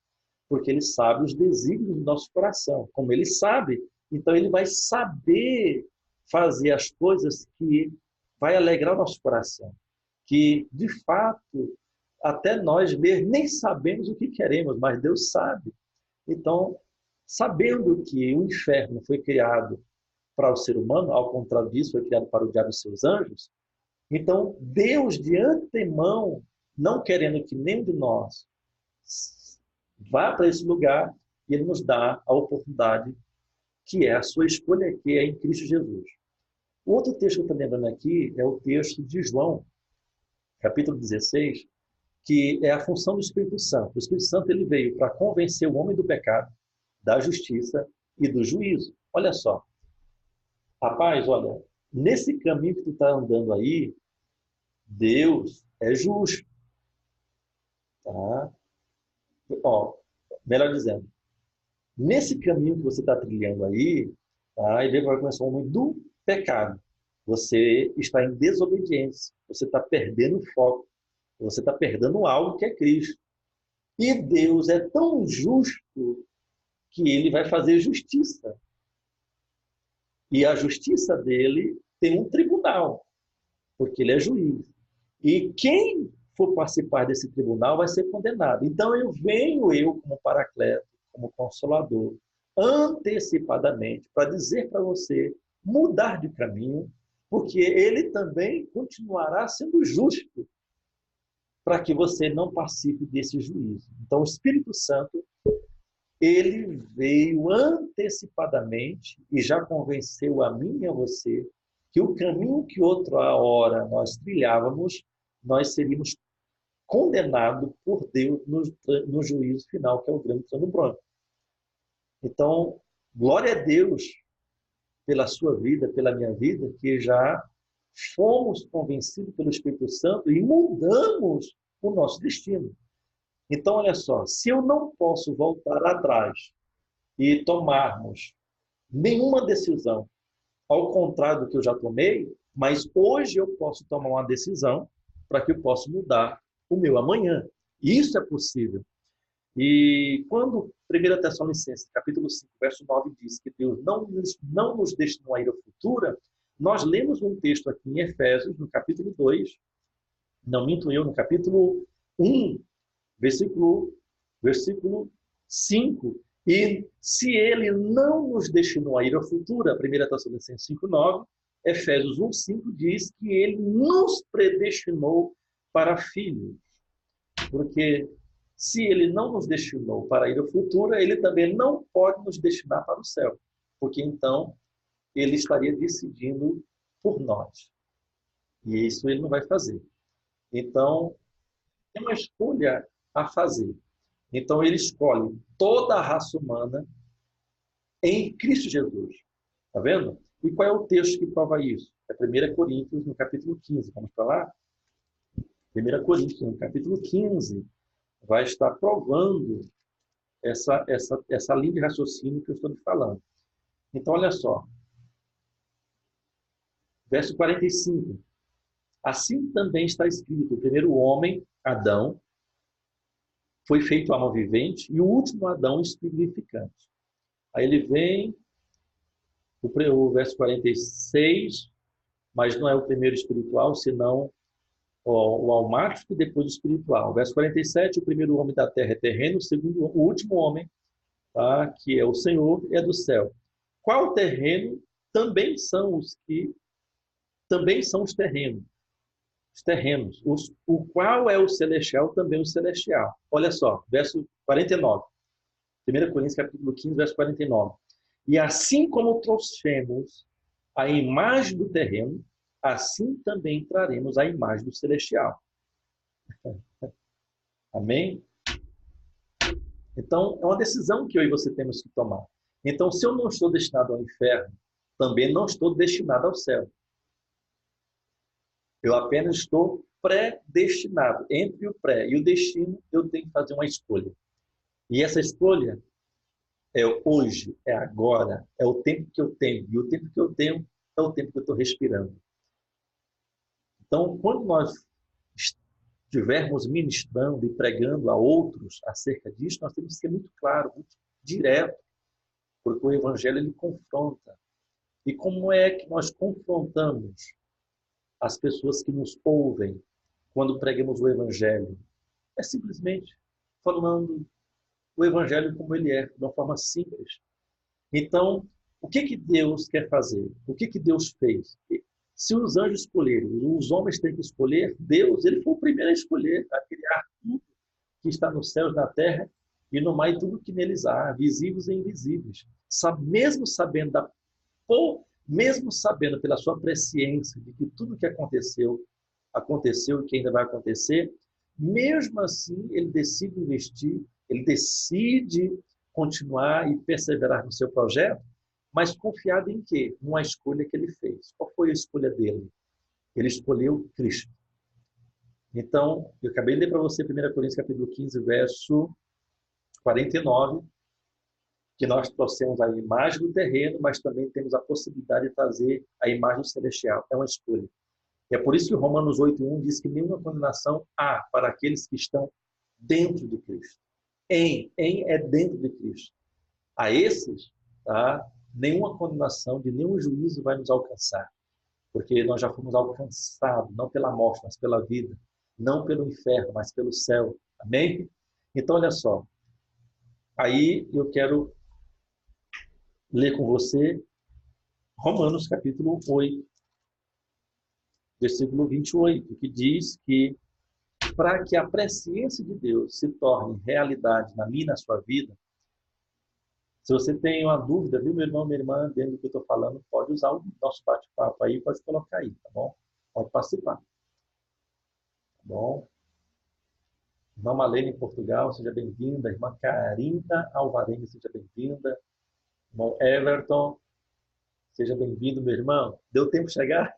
porque ele sabe os desígnios do nosso coração. Como ele sabe, então ele vai saber fazer as coisas que vai alegrar o nosso coração. Que, de fato, até nós mesmos nem sabemos o que queremos, mas Deus sabe. Então, sabendo que o inferno foi criado para o ser humano, ao contrário disso, foi criado para o diabo e seus anjos, então Deus, de antemão, não querendo que nenhum de nós vá para esse lugar, e ele nos dá a oportunidade, que é a sua escolha, que é em Cristo Jesus. O outro texto que eu estou lembrando aqui é o texto de João, capítulo 16, que é a função do Espírito Santo. O Espírito Santo ele veio para convencer o homem do pecado, da justiça e do juízo. Olha só. Rapaz, olha, nesse caminho que tu está andando aí, Deus é justo. Tá? Ó, melhor dizendo, nesse caminho que você está trilhando aí, tá? E veio vai começar o momento do pecado. Você está em desobediência, você está perdendo o foco, você está perdendo algo que é Cristo. E Deus é tão justo que ele vai fazer justiça. E a justiça dele tem um tribunal, porque ele é juiz. E quem for participar desse tribunal vai ser condenado. Então eu como paracleto, como consolador, antecipadamente, para dizer para você mudar de caminho, porque ele também continuará sendo justo, para que você não participe desse juízo. Então o Espírito Santo, ele veio antecipadamente e já convenceu a mim e a você que o caminho que outra hora nós trilhávamos, nós seríamos condenados por Deus no juízo final, que é o grande trono branco. Então, glória a Deus pela sua vida, pela minha vida, que já fomos convencidos pelo Espírito Santo e mudamos o nosso destino. Então, olha só, se eu não posso voltar atrás e tomarmos nenhuma decisão, ao contrário do que eu já tomei, mas hoje eu posso tomar uma decisão para que eu possa mudar o meu amanhã. Isso é possível. E quando 1 Tessalonicenses, capítulo 5, verso 9, diz que Deus não nos destinou a ira futura, nós lemos um texto aqui em Efésios, no capítulo 2, não minto eu, no capítulo 1, versículo 5. E se ele não nos destinou a ira futura, 1 Tessalonicenses 5:9, Efésios 1:5 diz que ele nos predestinou para filhos. Porque se ele não nos destinou para a ira futura, ele também não pode nos destinar para o céu. Porque então ele estaria decidindo por nós. E isso ele não vai fazer. Então, tem uma escolha a fazer. Então ele escolhe toda a raça humana em Cristo Jesus. Está vendo? E qual é o texto que prova isso? É 1 Coríntios, no capítulo 15. Vamos para lá? 1 Coríntios, no capítulo 15, vai estar provando essa linha de raciocínio que eu estou te falando. Então, olha só. Verso 45. Assim também está escrito: o primeiro homem, Adão, foi feito alma vivente, e o último Adão, espírito vivificante. Aí ele vem, o verso 46, mas não é o primeiro espiritual, senão o almático e depois o espiritual. Verso 47, o primeiro homem da terra é terreno, o último homem, tá, que é o Senhor, é do céu. Qual terreno? Também são os terrenos. Os terrenos. O qual é o celestial, também o celestial. Olha só, verso 49. 1 Coríntios, capítulo 15, verso 49. E assim como trouxemos a imagem do terreno, assim também traremos a imagem do celestial. Amém? Então, é uma decisão que eu e você temos que tomar. Então, se eu não estou destinado ao inferno, também não estou destinado ao céu. Eu apenas estou predestinado. Entre o pré e o destino, eu tenho que fazer uma escolha. E essa escolha é hoje, é agora, é o tempo que eu tenho. E o tempo que eu tenho é o tempo que eu estou respirando. Então, quando nós estivermos ministrando e pregando a outros acerca disso, nós temos que ser muito claro, muito direto, porque o Evangelho ele confronta. E como é que nós confrontamos as pessoas que nos ouvem quando pregamos o Evangelho? É simplesmente falando o Evangelho como ele é, de uma forma simples. Então, o que que Deus quer fazer? O que que Deus fez? Se os anjos escolherem, os homens têm que escolher, Deus, ele foi o primeiro a escolher, a criar tudo que está nos céus, na terra e no mar e tudo que neles há, visíveis e invisíveis. Mesmo sabendo mesmo sabendo pela sua presciência de que tudo que aconteceu, aconteceu e que ainda vai acontecer, mesmo assim ele decide investir, ele decide continuar e perseverar no seu projeto, mas confiado em quê? Numa escolha que ele fez. Qual foi a escolha dele? Ele escolheu Cristo. Então, eu acabei de ler para você 1 Coríntios capítulo 15, verso 49, que nós trouxemos a imagem do terreno, mas também temos a possibilidade de trazer a imagem celestial. É uma escolha. E é por isso que Romanos 8:1 diz que nenhuma condenação há para aqueles que estão dentro de Cristo. Em é dentro de Cristo. A esses, tá? Nenhuma condenação de nenhum juízo vai nos alcançar, porque nós já fomos alcançados, não pela morte, mas pela vida, não pelo inferno, mas pelo céu. Amém? Então, olha só. Aí eu quero ler com você Romanos capítulo 8, versículo 28, que diz que para que a presciência de Deus se torne realidade na minha e na sua vida, se você tem uma dúvida, viu, meu irmão, minha irmã, dentro do que eu estou falando, pode usar o nosso bate-papo aí, pode colocar aí, tá bom? Pode participar, tá bom? Irmã Malene em Portugal, seja bem-vinda. Irmã Karina Alvarenga, seja bem-vinda. Irmão Everton, seja bem-vindo, meu irmão. Deu tempo de chegar?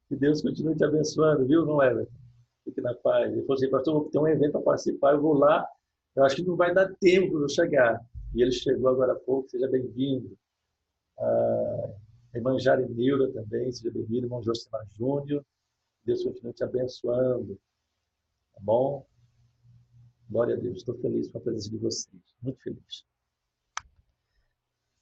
Que Deus continue te abençoando, viu, irmão Everton? Fique na paz. Ele falou assim, pastor, vou ter um evento para participar, eu vou lá, eu acho que não vai dar tempo de eu chegar. E ele chegou agora há pouco, seja bem-vindo. Irmã Jari Neura também, seja bem-vindo. Irmão Josimar Júnior, Deus continue te abençoando, tá bom? Glória a Deus, estou feliz com a presença de vocês, muito feliz.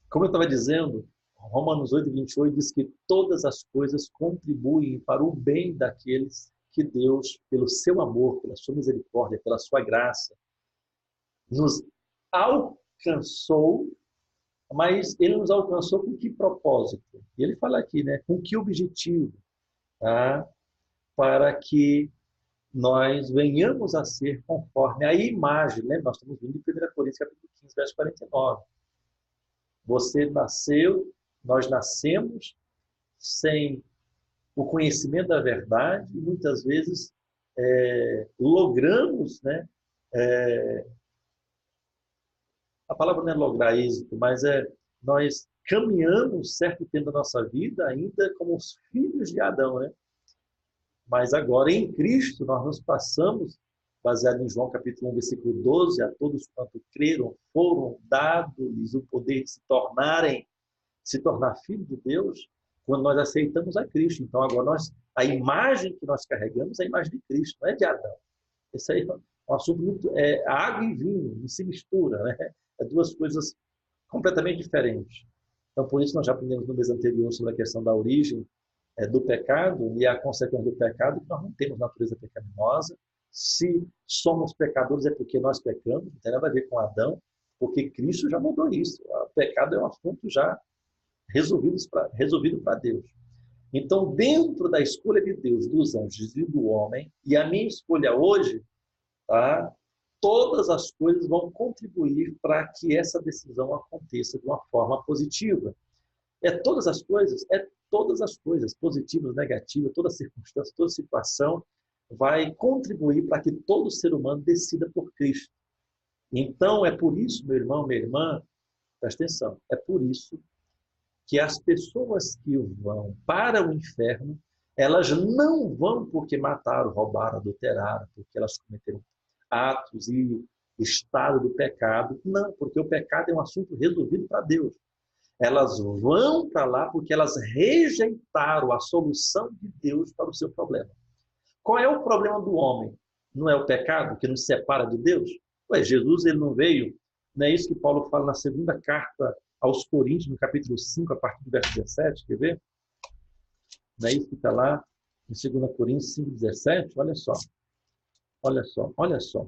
Como eu estava dizendo, Romanos 8:28 diz que todas as coisas contribuem para o bem daqueles que Deus, pelo seu amor, pela sua misericórdia, pela sua graça, nos alcançou, mas ele nos alcançou com que propósito? E ele fala aqui, né? Com que objetivo? Tá? Para que nós venhamos a ser conforme a imagem. Lembra? Nós estamos vindo de 1 Coríntios capítulo 15, verso 49. Você nasceu, nós nascemos sem o conhecimento da verdade e muitas vezes logramos, né? A palavra não é lograr êxito, mas nós caminhamos certo tempo da nossa vida ainda como os filhos de Adão, né? Mas agora em Cristo nós nos passamos, baseado em João capítulo 1, versículo 12, a todos quanto creram, foram dados-lhes o poder de se tornar filho de Deus, quando nós aceitamos a Cristo. Então agora a imagem que nós carregamos é a imagem de Cristo, não é de Adão. Isso aí é um assunto muito... água e vinho, não se mistura, né? É duas coisas completamente diferentes. Então, por isso, nós já aprendemos no mês anterior sobre a questão da origem do pecado e a consequência do pecado, que nós não temos natureza pecaminosa. Se somos pecadores é porque nós pecamos, não tem nada a ver com Adão, porque Cristo já mudou isso. O pecado é um assunto já resolvido para Deus. Então, dentro da escolha de Deus, dos anjos e do homem, e a minha escolha hoje, tá? Todas as coisas vão contribuir para que essa decisão aconteça de uma forma positiva. Todas as coisas, positivas, negativas, toda circunstância, toda situação, vai contribuir para que todo ser humano decida por Cristo. Então, é por isso, meu irmão, minha irmã, presta atenção, é por isso que as pessoas que vão para o inferno, elas não vão porque mataram, roubaram, adulteraram, porque elas cometeram atos estado do pecado. Não, porque o pecado é um assunto resolvido para Deus. Elas vão para lá porque elas rejeitaram a solução de Deus para o seu problema. Qual é o problema do homem? Não é o pecado que nos separa de Deus? Ué, Jesus ele não veio, não é isso que Paulo fala na segunda carta aos Coríntios, no capítulo 5, a partir do verso 17, quer ver? Não é isso que está lá em 2 Coríntios 5, 17? Olha só, olha só, olha só.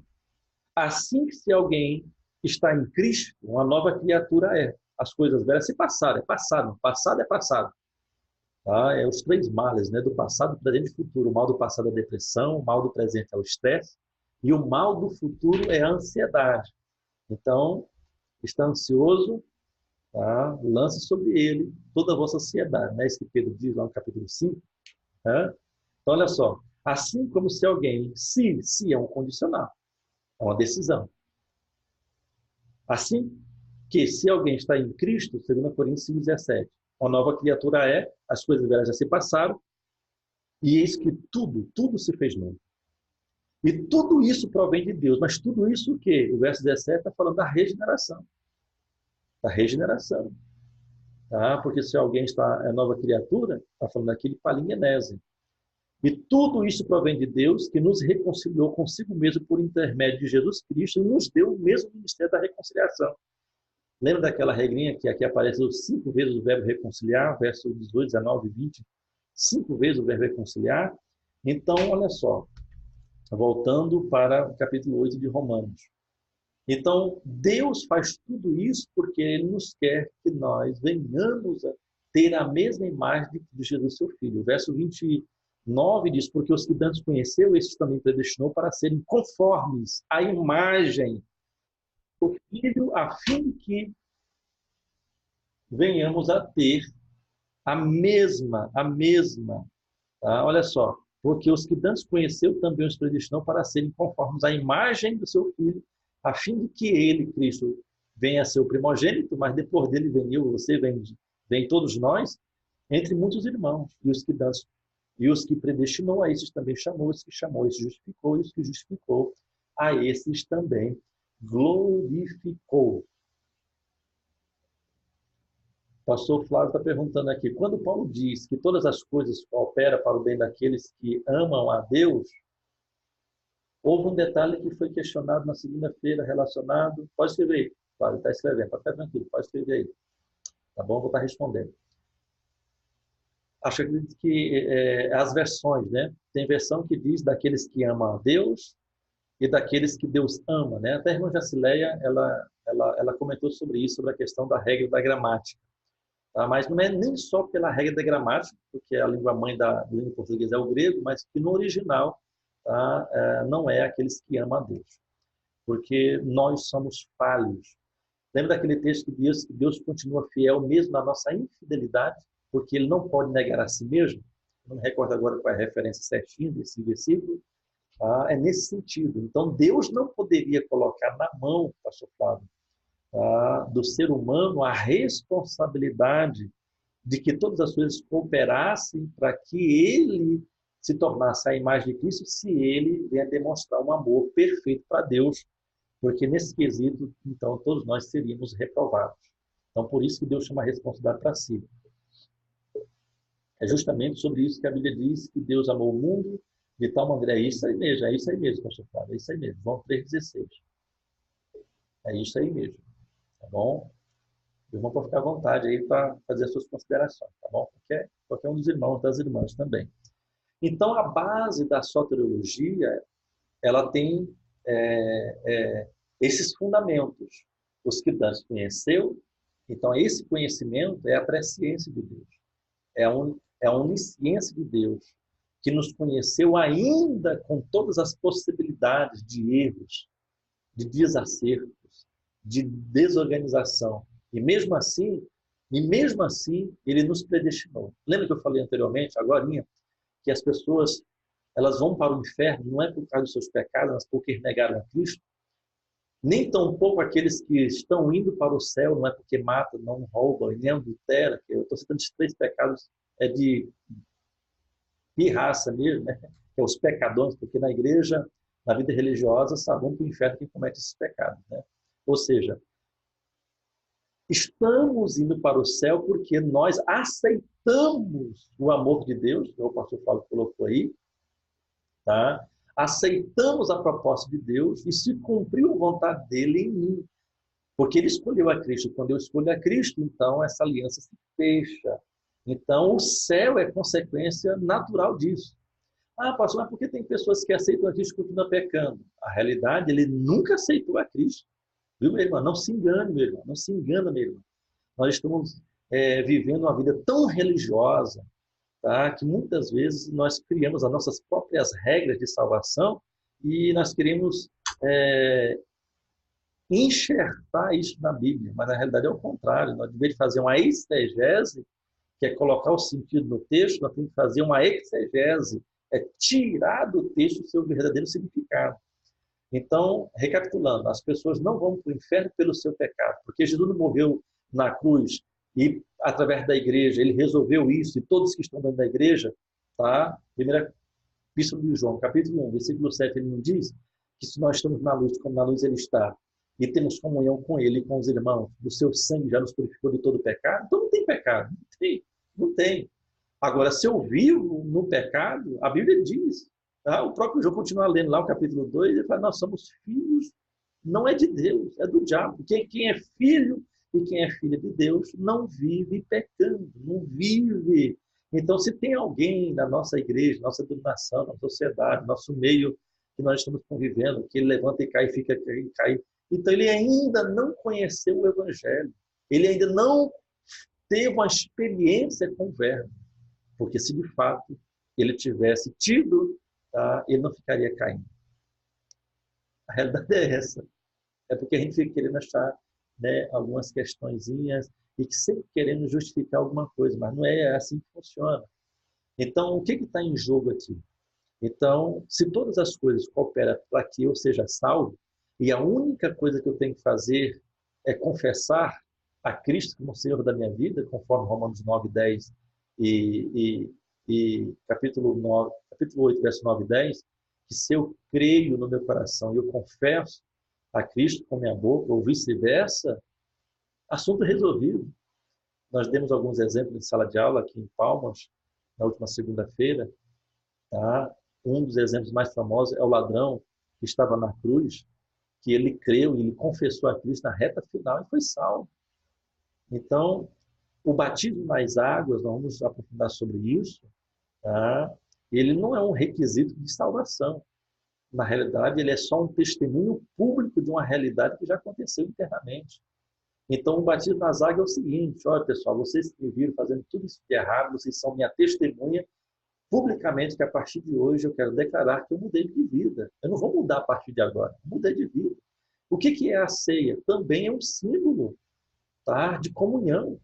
Assim que se alguém está em Cristo, uma nova criatura é. As coisas velhas se passaram, é passado, passado é passado. Tá? É os três males, né? Do passado, presente e futuro. O mal do passado é a depressão, o mal do presente é o estresse, e o mal do futuro é a ansiedade. Então, está ansioso, tá? Lance sobre ele toda a vossa ansiedade. Não é isso que Pedro diz lá no capítulo 5? Tá? Então, olha só. Assim como se alguém, se é um condicional, é uma decisão. Assim que se alguém está em Cristo, 2 Coríntios 5,17, uma nova criatura é, as coisas velhas já se passaram, e eis que tudo se fez novo. E tudo isso provém de Deus. Mas tudo isso o quê? O verso 17 está falando da regeneração. Da regeneração. Tá? Porque se alguém está é nova criatura, está falando aqui de palingenese. E tudo isso provém de Deus, que nos reconciliou consigo mesmo por intermédio de Jesus Cristo e nos deu o mesmo ministério da reconciliação. Lembra daquela regrinha que aqui apareceu 5 vezes o verbo reconciliar, verso 18, 19 e 20? 5 vezes o verbo reconciliar. Então, olha só, voltando para o capítulo 8 de Romanos. Então, Deus faz tudo isso porque Ele nos quer que nós venhamos a ter a mesma imagem de Jesus, seu Filho. O verso 29 diz, porque os que dantes conheceu, esses também predestinou para serem conformes à imagem do Filho, a fim que venhamos a ter a mesma, tá? Olha só, porque os que dantes conheceu também os predestinou para serem conformes à imagem do seu Filho, a fim de que ele, Cristo, venha a ser o primogênito, mas depois dele vem eu, você, vem todos nós, entre muitos irmãos. E os que predestinou, a esses também chamou, os que chamou, esses justificou, e os que justificou, a esses também glorificou. O pastor Flávio está perguntando aqui, quando Paulo diz que todas as coisas cooperam para o bem daqueles que amam a Deus, houve um detalhe que foi questionado na segunda-feira relacionado... Pode escrever aí, Flávio, está escrevendo, pode ficar tranquilo, pode escrever aí. Tá bom? Vou estar respondendo. Acho que as versões, né? Tem versão que diz daqueles que amam a Deus e daqueles que Deus ama, né? Até a irmã Jacileia, ela comentou sobre isso, sobre a questão da regra da gramática. Tá? Mas não é nem só pela regra da gramática, porque a língua mãe da língua portuguesa é o grego, mas que no original, tá? Não é aqueles que amam a Deus. Porque nós somos falhos. Lembra daquele texto que Deus continua fiel mesmo na nossa infidelidade, porque Ele não pode negar a si mesmo? Não me recordo agora qual é a referência certinha desse versículo. Tá? É nesse sentido. Então, Deus não poderia colocar na mão, pastor Flávio, tá, do ser humano a responsabilidade de que todas as coisas cooperassem para que ele se tornasse a imagem de Cristo, se ele vier demonstrar um amor perfeito para Deus, porque nesse quesito, então, todos nós seríamos reprovados. Então, por isso que Deus chama a responsabilidade para si. É justamente sobre isso que a Bíblia diz que Deus amou o mundo de tal maneira. É isso aí mesmo, pastor Flávio, é isso aí mesmo. João 3,16. É isso aí mesmo. Tá bom? O irmão pode ficar à vontade aí para fazer as suas considerações, tá bom? Qualquer um dos irmãos, das irmãs também. Então, a base da soteriologia, ela tem esses fundamentos. Os que Deus conheceu, então esse conhecimento é a presciência de Deus. É a onisciência de Deus, que nos conheceu ainda com todas as possibilidades de erros, de desacertos, de desorganização. E mesmo assim, ele nos predestinou. Lembra que eu falei anteriormente, agorinha, que as pessoas elas vão para o inferno não é por causa dos seus pecados, mas porque negaram a Cristo? Nem tampouco aqueles que estão indo para o céu, não é porque matam, não roubam, nem adulteram, que eu estou citando esses 3 pecados de pirraça mesmo, né? Que é os pecadões, porque na igreja na vida religiosa, vão para o inferno quem comete esses pecados, né? Ou seja, estamos indo para o céu porque nós aceitamos o amor de Deus, que o pastor Fábio colocou aí, tá? Aceitamos a proposta de Deus e se cumpriu a vontade dele em mim. Porque ele escolheu a Cristo. Quando eu escolho a Cristo, então essa aliança se fecha. Então o céu é consequência natural disso. Ah, pastor, mas por que tem pessoas que aceitam a Cristo e continuam pecando? A realidade, ele nunca aceitou a Cristo. Viu, meu irmão? Não se engane, meu irmão. Não se engana, meu irmão. Nós estamos vivendo uma vida tão religiosa, tá? Que muitas vezes nós criamos as nossas próprias regras de salvação e nós queremos enxertar isso na Bíblia, mas na realidade é o contrário. Nós devemos fazer uma exegese, que é colocar o sentido no texto, nós temos que fazer uma exegese, é tirar do texto o seu verdadeiro significado. Então, recapitulando, as pessoas não vão para o inferno pelo seu pecado, porque Jesus não morreu na cruz e, através da igreja, ele resolveu isso, e todos que estão dentro da igreja, tá? Primeira Epístola de João, capítulo 1, versículo 7, ele não diz que se nós estamos na luz, como na luz ele está, e temos comunhão com ele e com os irmãos, do seu sangue já nos purificou de todo pecado, então não tem pecado, não tem, não tem. Agora, se eu vivo no pecado, a Bíblia diz, tá? O próprio João continua lendo lá o capítulo 2, ele fala, nós somos filhos, não é de Deus, é do diabo. Quem é filho e quem é filha de Deus não vive pecando, não vive. Então, se tem alguém na nossa igreja, nossa denominação, nossa sociedade, nosso meio que nós estamos convivendo, que ele levanta e cai, fica e cai, então ele ainda não conheceu o Evangelho, ele ainda não teve uma experiência com o Verbo. Porque se de fato ele tivesse tido, tá, ele não ficaria caindo. A realidade é essa. É porque a gente fica querendo achar, né, algumas questõezinhas e que sempre querendo justificar alguma coisa, mas não é assim que funciona. Então, o que está em jogo aqui? Então, se todas as coisas cooperam para que eu seja salvo, e a única coisa que eu tenho que fazer é confessar a Cristo como Senhor da minha vida, conforme Romanos 9, 10 e capítulo 8, verso 9 e 10, que se eu creio no meu coração e eu confesso a Cristo com minha boca, ou vice-versa, assunto resolvido. Nós demos alguns exemplos em sala de aula aqui em Palmas, na última segunda-feira, tá? Um dos exemplos mais famosos é o ladrão que estava na cruz, que ele creu e ele confessou a Cristo na reta final e foi salvo. Então, o batismo nas águas, nós vamos aprofundar sobre isso, tá? Ele não é um requisito de salvação. Na realidade, ele é só um testemunho público de uma realidade que já aconteceu internamente. Então, o batismo nas águas é o seguinte: olha, pessoal, vocês que me viram fazendo tudo isso de errado, vocês são minha testemunha publicamente que a partir de hoje eu quero declarar que eu mudei de vida. Eu não vou mudar a partir de agora, eu mudei de vida. O que é a ceia? Também é um símbolo, tá, de comunhão.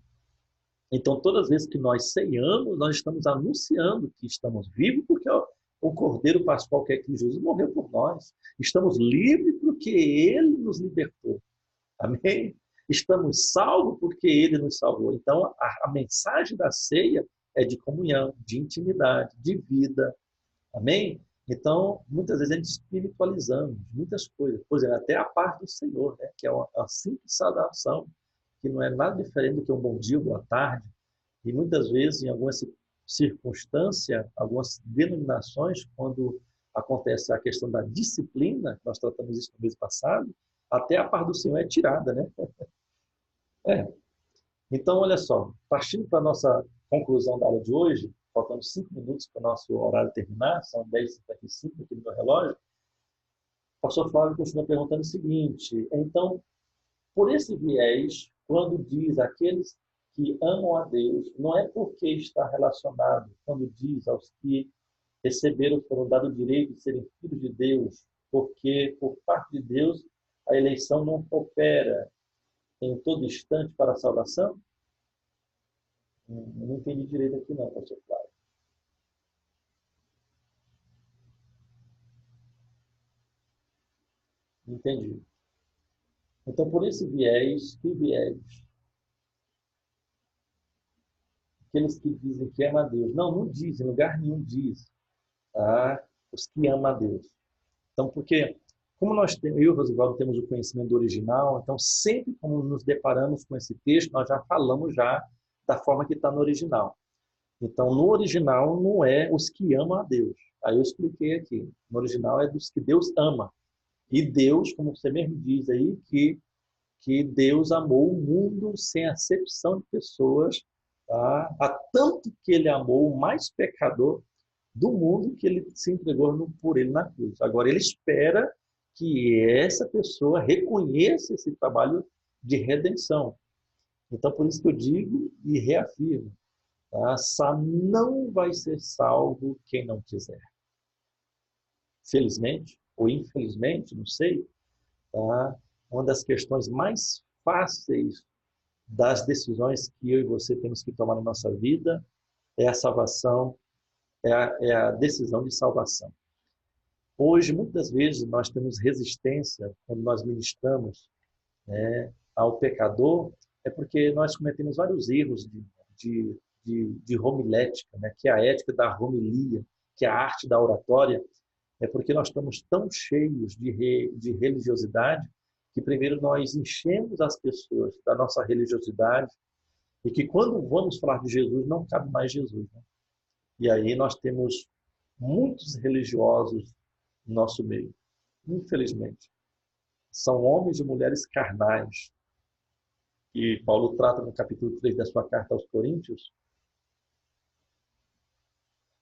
Então, todas as vezes que nós ceiamos, nós estamos anunciando que estamos vivos porque o Cordeiro Pascual, que é Cristo Jesus, morreu por nós. Estamos livres porque Ele nos libertou. Amém? Estamos salvos porque Ele nos salvou. Então, a mensagem da ceia é de comunhão, de intimidade, de vida. Amém? Então, muitas vezes a gente espiritualizamos muitas coisas. Por exemplo, até a paz do Senhor, né? Que é uma simples saudação, que não é nada diferente do que um bom dia, boa tarde. E muitas vezes, em algumas circunstâncias, algumas denominações, quando acontece a questão da disciplina, nós tratamos isso no mês passado, até a paz do Senhor é tirada, né? É. Então, olha só, partindo para a nossa conclusão da aula de hoje, faltando 5 minutos para o nosso horário terminar, são 10h55 aqui no meu relógio, o pastor Flávio continua perguntando o seguinte: então, por esse viés, quando diz aqueles que amam a Deus, não é porque está relacionado, quando diz aos que receberam, foram dado o direito de serem filhos de Deus, porque por parte de Deus a eleição não coopera em todo instante para a salvação? Não entendi direito aqui não, pastor Flávio. Entendi. Então, por esse viés, que viés? Aqueles que dizem que amam a Deus. Não, não diz, em lugar nenhum diz. Tá? Os que amam a Deus. Então, porque como eu e o Rosivaldo temos o conhecimento do original, então sempre quando nos deparamos com esse texto, nós já falamos já da forma que está no original. Então, no original não é os que amam a Deus. Aí eu expliquei aqui. No original é dos que Deus ama. E Deus, como você mesmo diz aí, que Deus amou o mundo sem acepção de pessoas, tá? A tanto que ele amou o mais pecador do mundo que ele se entregou por ele na cruz. Agora, ele espera que essa pessoa reconheça esse trabalho de redenção. Então, por isso que eu digo e reafirmo, tá? Só não vai ser salvo quem não quiser. Felizmente, ou infelizmente, não sei, tá? Uma das questões mais fáceis das decisões que eu e você temos que tomar na nossa vida é a salvação, é a decisão de salvação. Hoje, muitas vezes, nós temos resistência quando nós ministramos, né, ao pecador, é porque nós cometemos vários erros de homilética, né, que é a ética da homilia, que é a arte da oratória, é porque nós estamos tão cheios de religiosidade que primeiro nós enchemos as pessoas da nossa religiosidade e que quando vamos falar de Jesus, não cabe mais Jesus, né? E aí nós temos muitos religiosos no nosso meio, infelizmente. São homens e mulheres carnais, que Paulo trata no capítulo 3 da sua carta aos Coríntios,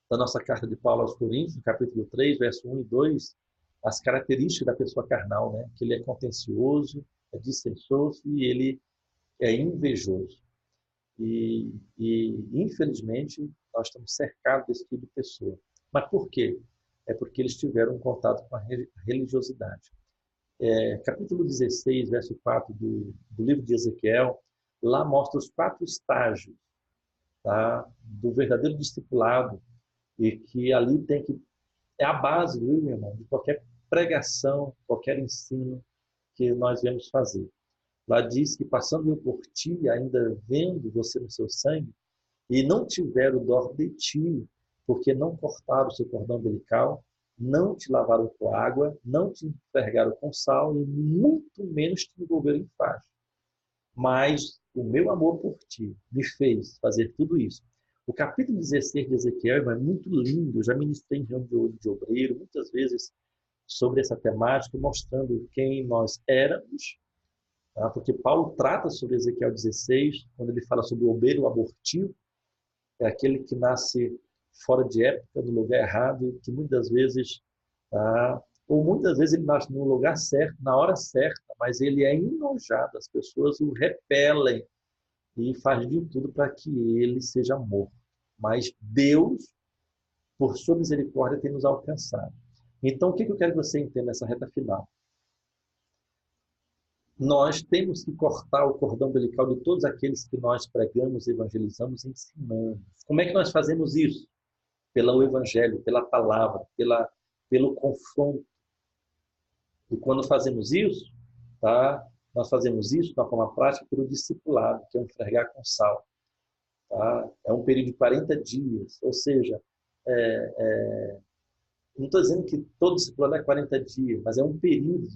da nossa carta de Paulo aos Coríntios, no capítulo 3, verso 1 e 2, as características da pessoa carnal, né? Que ele é contencioso, é dissensor e ele é invejoso. Infelizmente, nós estamos cercados desse tipo de pessoa. Mas por quê? É porque eles tiveram um contato com a religiosidade. Capítulo 16, verso 4 do livro de Ezequiel, lá mostra os 4 estágios, tá, do verdadeiro discipulado, e que ali é a base, viu, meu irmão, de qualquer pregação, qualquer ensino que nós vamos fazer. Lá diz que passando eu por ti, ainda vendo você no seu sangue, e não tiveram dó de ti, porque não cortaram o seu cordão umbilical, não te lavaram com água, não te envergaram com sal, e muito menos te envolveram em faixa. Mas o meu amor por ti me fez fazer tudo isso. O capítulo 16 de Ezequiel é muito lindo, eu já ministrei em reunião de obreiro, muitas vezes, sobre essa temática, mostrando quem nós éramos, tá? Porque Paulo trata sobre Ezequiel 16, quando ele fala sobre o obreiro abortivo, é aquele que nasce fora de época, no lugar errado, e que muitas vezes, tá? Ou muitas vezes ele nasce no lugar certo, na hora certa, mas ele é enojado, as pessoas o repelem e faz de tudo para que ele seja morto. Mas Deus, por sua misericórdia, tem nos alcançado. Então, o que eu quero que você entenda nessa reta final? Nós temos que cortar o cordão umbilical de todos aqueles que nós pregamos, evangelizamos e ensinamos. Como é que nós fazemos isso? Pelo Evangelho, pela palavra, pelo confronto. E quando fazemos isso, tá? Nós fazemos isso de uma forma prática pelo discipulado, que é um enxergar com sal. Tá? É um período de 40 dias, ou seja, não estou dizendo que todo discipulado é 40 dias, mas é um período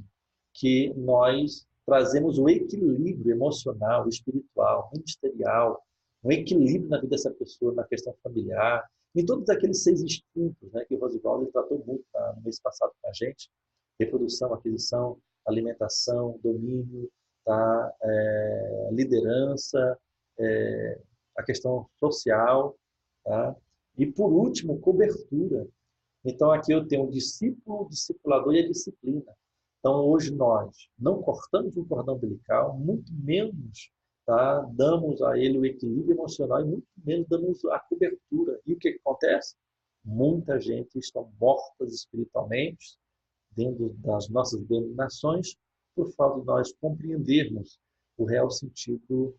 que nós trazemos o equilíbrio emocional, espiritual, ministerial, um equilíbrio na vida dessa pessoa, na questão familiar, em todos aqueles 6 instintos, né, que o Rosivaldo tratou muito no mês passado com a gente: reprodução, aquisição, alimentação, domínio, tá? Liderança, a questão social, tá? E por último, cobertura. Então aqui eu tenho o discípulo, o discipulador e a disciplina. Então hoje nós não cortamos o cordão umbilical, muito menos, tá, damos a ele o equilíbrio emocional e muito menos damos a cobertura. E o que acontece? Muita gente está morta espiritualmente dentro das nossas denominações por falta de nós compreendermos o real sentido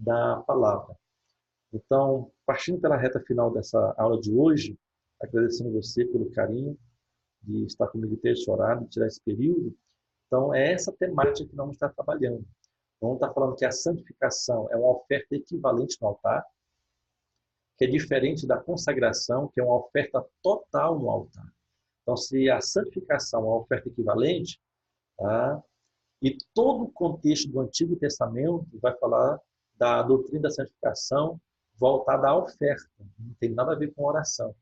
da palavra. Então, partindo pela reta final dessa aula de hoje, agradecendo você pelo carinho de estar comigo, ter chorado, de tirar esse período. Então, é essa temática que nós vamos estar trabalhando. Vamos estar falando que a santificação é uma oferta equivalente no altar, que é diferente da consagração, que é uma oferta total no altar. Então, se a santificação é uma oferta equivalente, tá? E todo o contexto do Antigo Testamento vai falar da doutrina da santificação voltada à oferta. Não tem nada a ver com oração.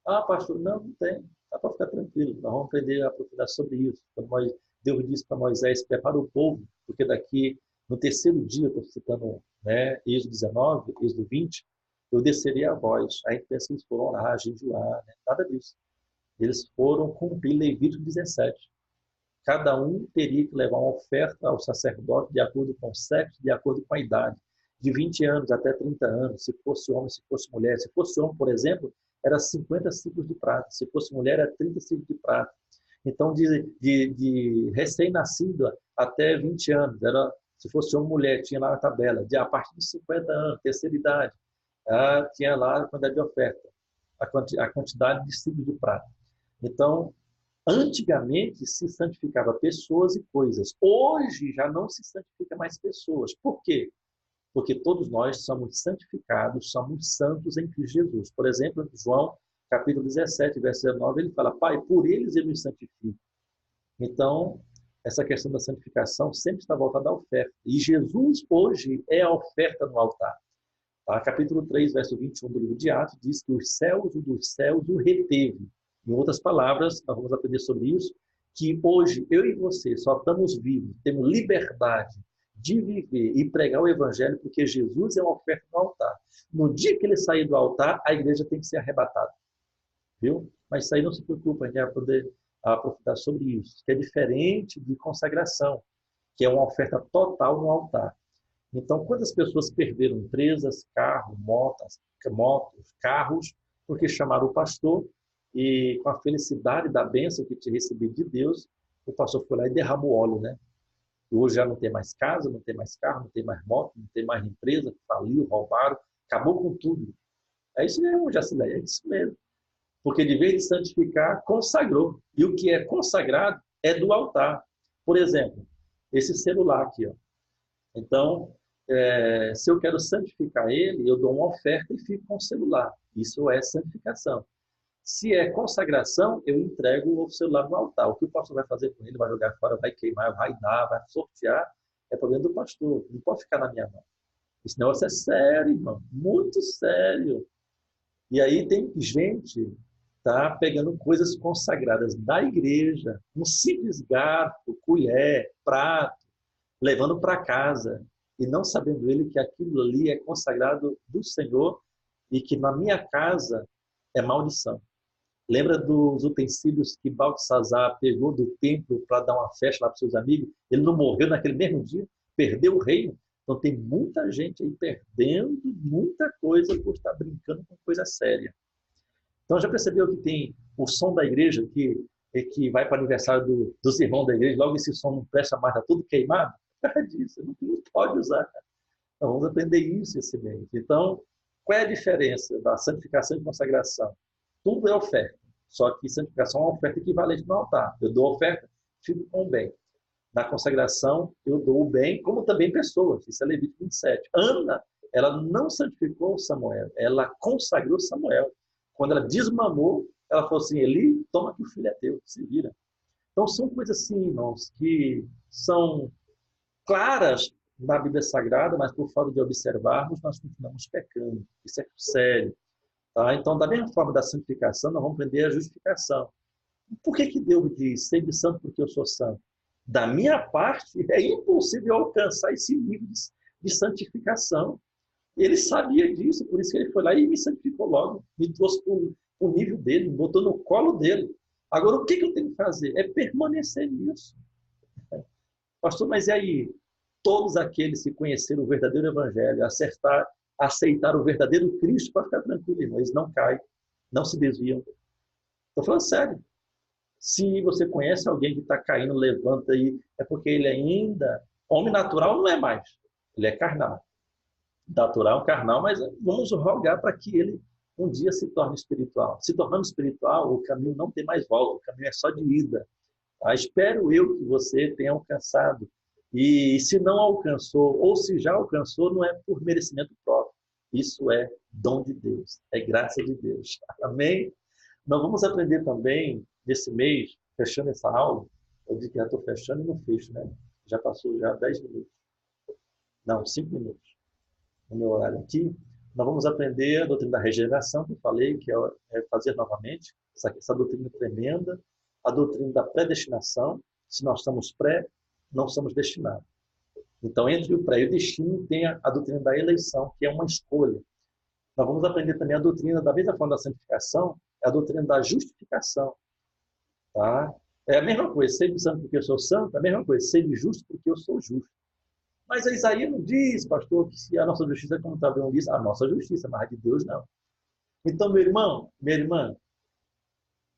Ah, pastor, não tem. Dá para ficar tranquilo. Nós vamos aprender a aprofundar sobre isso. Quando Deus disse para Moisés, prepara o povo, porque daqui, no terceiro dia, estou citando, né, Êxodo 19, Êxodo 20, eu descerei a voz. A gente pensa que eles foram orar, jejuar, né? Nada disso. Eles foram cumprir Levítico 17. Cada um teria que levar uma oferta ao sacerdote de acordo com o sexo, de acordo com a idade. De 20 anos até 30 anos, se fosse homem, se fosse mulher. Se fosse homem, por exemplo, era 50 ciclos de prata. Se fosse mulher, era 30 ciclos de prata. Então, de recém-nascido até 20 anos, se fosse homem ou mulher, tinha lá a tabela. A partir de 50 anos, terceira idade, tinha lá a quantidade de oferta, a quantidade de ciclos de prata. Então, antigamente se santificava pessoas e coisas. Hoje já não se santifica mais pessoas. Por quê? Porque todos nós somos santificados, somos santos em Cristo Jesus. Por exemplo, João, capítulo 17, verso 19, ele fala, Pai, por eles eu me santifico. Então, essa questão da santificação sempre está voltada à oferta. E Jesus hoje é a oferta no altar. Tá? Capítulo 3, verso 21 do livro de Atos, diz que os céus e dos céus o reteve. Em outras palavras, nós vamos aprender sobre isso, que hoje eu e você só estamos vivos, temos liberdade de viver e pregar o evangelho porque Jesus é uma oferta no altar. No dia que ele sair do altar, a igreja tem que ser arrebatada. Viu? Mas isso aí não se preocupa, a gente vai poder aprofundar sobre isso, que é diferente de consagração, que é uma oferta total no altar. Então, quantas pessoas perderam empresas, carros, motos, carros, porque chamaram o pastor e com a felicidade da bênção que tinha recebido de Deus, o pastor foi lá e derramou óleo, né? E hoje já não tem mais casa, não tem mais carro, não tem mais moto, não tem mais empresa, faliu, roubaram, acabou com tudo. É isso mesmo, Jacileia, é isso mesmo. Porque de vez de santificar, consagrou. E o que é consagrado é do altar. Por exemplo, esse celular aqui, ó. Então, se eu quero santificar ele, eu dou uma oferta e fico com o celular. Isso é santificação. Se é consagração, eu entrego o celular no altar. O que o pastor vai fazer com ele? Vai jogar fora, vai queimar, vai dar, vai sortear. É problema do pastor. Não pode ficar na minha mão. Esse negócio é sério, irmão. Muito sério. E aí tem gente pegando coisas consagradas da igreja, um simples garfo, colher, prato, levando para casa e não sabendo ele que aquilo ali é consagrado do Senhor e que na minha casa é maldição. Lembra dos utensílios que Baltazar pegou do templo para dar uma festa lá para seus amigos? Ele não morreu naquele mesmo dia, perdeu o reino. Então tem muita gente aí perdendo muita coisa por estar brincando com coisa séria. Então já percebeu que tem o som da igreja que vai para o aniversário dos irmãos da igreja, logo esse som não presta mais, está tudo queimado? É disso, não pode usar. Então vamos aprender isso esse mês. Então, qual é a diferença da santificação e consagração? Tudo é oferta, só que santificação é uma oferta equivalente no altar. Eu dou oferta, fico com o bem. Na consagração, eu dou o bem, como também pessoas. Isso é Levítico 27. Ana, ela não santificou Samuel, ela consagrou Samuel. Quando ela desmamou, ela falou assim, Eli, toma que o filho é teu, se vira. Então são coisas assim, irmãos, que são claras na Bíblia Sagrada, mas por falta de observarmos, nós continuamos pecando. Isso é sério. Tá? Então, da mesma forma da santificação, nós vamos aprender a justificação. Por que Deus diz, seja santo porque eu sou santo? Da minha parte, é impossível alcançar esse nível de santificação. Ele sabia disso, por isso que ele foi lá e me santificou logo, me trouxe para o nível dele, me botou no colo dele. Agora, o que eu tenho que fazer? É permanecer nisso. Pastor, mas e aí? Todos aqueles que conheceram o verdadeiro evangelho, aceitar o verdadeiro Cristo, para ficar tranquilo, eles não caem, não se desviam. Estou falando sério. Se você conhece alguém que está caindo, levanta aí, é porque ele ainda, homem natural não é mais, ele é carnal. Natural, carnal, mas vamos rogar para que ele um dia se torne espiritual. Se tornando espiritual, o caminho não tem mais volta, o caminho é só de ida. Tá? Espero eu que você tenha alcançado. E se não alcançou, ou se já alcançou, não é por merecimento próprio. Isso é dom de Deus, é graça de Deus. Amém? Nós vamos aprender também nesse mês, fechando essa aula, eu disse que já estou fechando e não fecho, né? Já passou já 10 minutos. Não, 5 minutos no meu horário aqui. Nós vamos aprender a doutrina da regeneração, que eu falei, que é fazer novamente, essa doutrina tremenda, a doutrina da predestinação, se nós somos pré, não somos destinados. Então, entre o pré e o destino, tem a doutrina da eleição, que é uma escolha. Nós vamos aprender também a doutrina da mesma forma da santificação, é a doutrina da justificação. Tá? É a mesma coisa, ser santo porque eu sou santo, é a mesma coisa, ser justo porque eu sou justo. Mas a Isaías não diz, pastor, que se a nossa justiça, como está bem diz, a nossa justiça, mas a de Deus não. Então, meu irmão, minha irmã,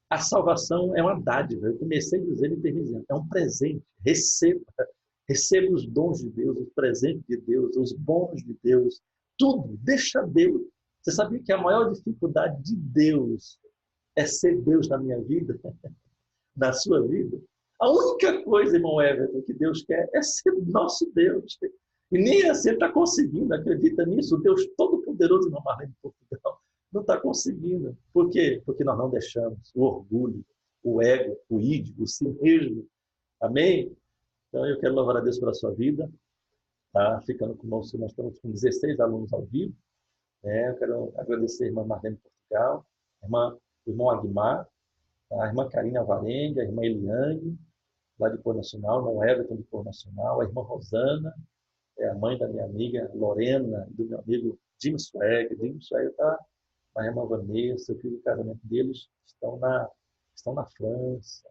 a salvação é uma dádiva. Eu comecei dizendo e terminei dizendo, é um presente. Receba os dons de Deus, os presentes de Deus, os bons de Deus, tudo, deixa Deus. Você sabia que a maior dificuldade de Deus é ser Deus na minha vida, na sua vida? A única coisa, irmão Everton, que Deus quer é ser nosso Deus. E nem assim ele está conseguindo, acredita nisso? O Deus Todo-Poderoso, irmão Marlene Portugal, não está conseguindo. Por quê? Porque nós não deixamos o orgulho, o ego, o ídio, o si mesmo. Amém? Então eu quero louvar a Deus pela sua vida. Tá? Ficando conosco, nós estamos com 16 alunos ao vivo. Eu quero agradecer a irmã Marlene Portugal, o irmão Aguimar, a irmã Karina Varenga, a irmã Eliane, lá de Cor Nacional, o irmão Everton de Cor Nacional, a irmã Rosana, é a mãe da minha amiga Lorena, e do meu amigo Jim Swag. Jim Swag está, a irmã Vanessa, o filho do casamento deles estão na França.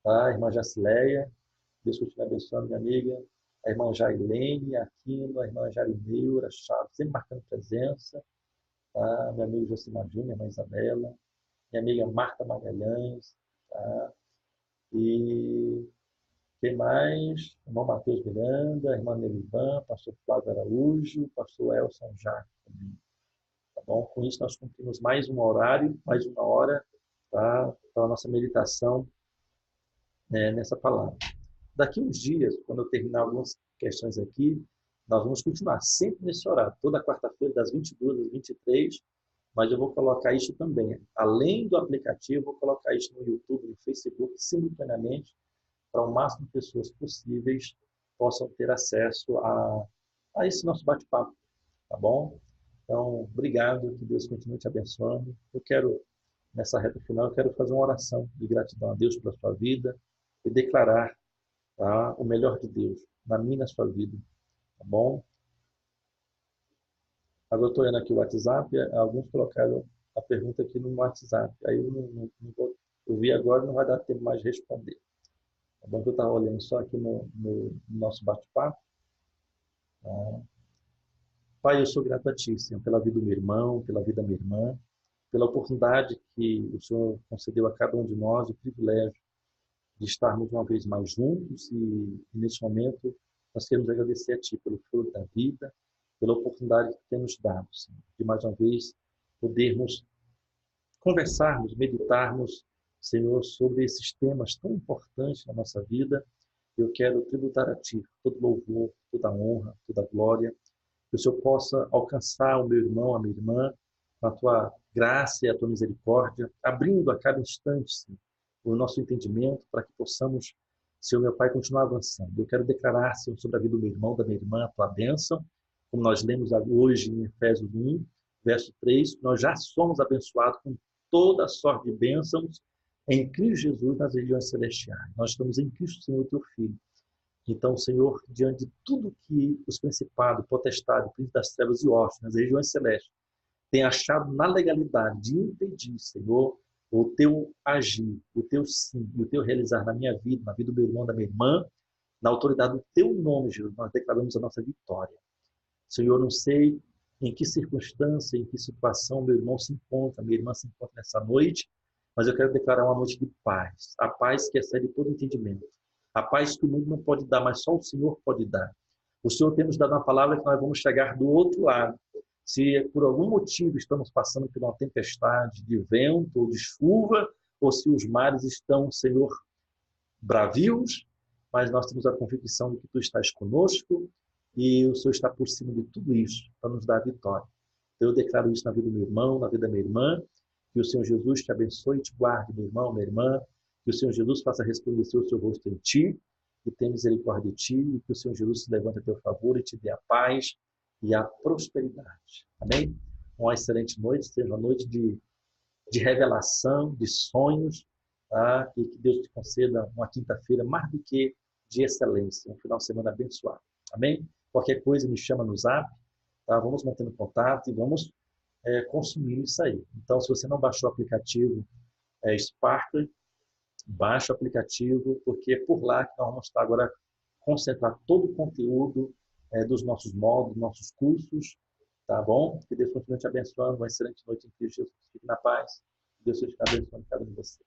Tá? A irmã Jacileia, Deus continue abençoando, minha amiga. A irmã Jailene, Aquino, a irmã Jarineura, Chaves, sempre marcando presença. Tá? Meu amigo Josimar Júnior, a irmã Isabela. Minha amiga Marta Magalhães. Tá? E quem mais? O irmão Matheus Miranda, a irmã Nelivan, pastor Flávio Araújo, pastor Elson Jacques também. Tá bom? Com isso, nós cumprimos mais um horário, mais uma hora, tá? Para a nossa meditação nessa palavra. Daqui uns dias, quando eu terminar algumas questões aqui, nós vamos continuar sempre nesse horário, toda quarta-feira, das 22 às 23, mas eu vou colocar isso também. Além do aplicativo, eu vou colocar isso no YouTube, no Facebook, simultaneamente, para o máximo de pessoas possíveis possam ter acesso a esse nosso bate-papo, tá bom? Então, obrigado, que Deus continue te abençoando. Eu quero, nessa reta final, eu quero fazer uma oração de gratidão a Deus pela sua vida e declarar, tá, o melhor de Deus na minha e na sua vida, tá bom? Agora eu estou olhando aqui o WhatsApp, alguns colocaram a pergunta aqui no WhatsApp, aí eu vi agora, não vai dar tempo mais de responder. Tá bom? Eu estava olhando só aqui no nosso bate-papo. Tá? Pai, eu sou grato a Ti, Senhor, pela vida do meu irmão, pela vida da minha irmã, pela oportunidade que o Senhor concedeu a cada um de nós, o privilégio de estarmos uma vez mais juntos e nesse momento nós queremos agradecer a Ti pelo fruto da vida, pela oportunidade que tem nos dado, Senhor, de mais uma vez podermos conversarmos, meditarmos, Senhor, sobre esses temas tão importantes na nossa vida. Eu quero tributar a Ti todo louvor, toda honra, toda glória, que o Senhor possa alcançar o meu irmão, a minha irmã, com a Tua graça e a Tua misericórdia, abrindo a cada instante, Senhor, o nosso entendimento, para que possamos, Senhor, meu Pai, continuar avançando. Eu quero declarar, Senhor, sobre a vida do meu irmão, da minha irmã, a Tua bênção, como nós lemos hoje em Efésios 1, verso 3, nós já somos abençoados com toda sorte de bênçãos em Cristo Jesus nas regiões celestiais. Nós estamos em Cristo, Senhor, Teu Filho. Então, Senhor, diante de tudo que os principados, potestades, príncipes das trevas e hostes nas regiões celestes têm achado na legalidade de impedir, Senhor, o Teu agir, o Teu sim e o Teu realizar na minha vida, na vida do meu irmão, da minha irmã, na autoridade do Teu nome, Jesus, nós declaramos a nossa vitória. Senhor, não sei em que circunstância, em que situação meu irmão se encontra, minha irmã se encontra nessa noite, mas eu quero declarar uma noite de paz, a paz que excede todo entendimento, a paz que o mundo não pode dar, mas só o Senhor pode dar. O Senhor tem nos dado uma palavra que nós vamos chegar do outro lado. Se por algum motivo estamos passando por uma tempestade de vento ou de chuva, ou se os mares estão, Senhor, bravios, mas nós temos a convicção de que Tu estás conosco e o Senhor está por cima de tudo isso para nos dar a vitória. Eu declaro isso na vida do meu irmão, na vida da minha irmã, que o Senhor Jesus te abençoe e te guarde, meu irmão, minha irmã, Que o Senhor Jesus faça resplandecer o seu rosto em ti, e tenha misericórdia de ti, e que o Senhor Jesus se levante a teu favor e te dê a paz e a prosperidade. Amém? Uma excelente noite, seja uma noite de revelação, de sonhos, tá? E que Deus te conceda uma quinta-feira mais do que de excelência, um final de semana abençoado. Amém? Qualquer coisa me chama no zap, tá? Vamos mantendo contato e vamos consumindo isso aí. Então, se você não baixou o aplicativo Sparkle, baixa o aplicativo, porque é por lá que nós vamos estar agora concentrar todo o conteúdo dos nossos módulos, nossos cursos, tá bom? Que Deus continue te abençoando, uma excelente noite em Cristo Jesus. Fique na paz. Deus te abençoe cada um de vocês.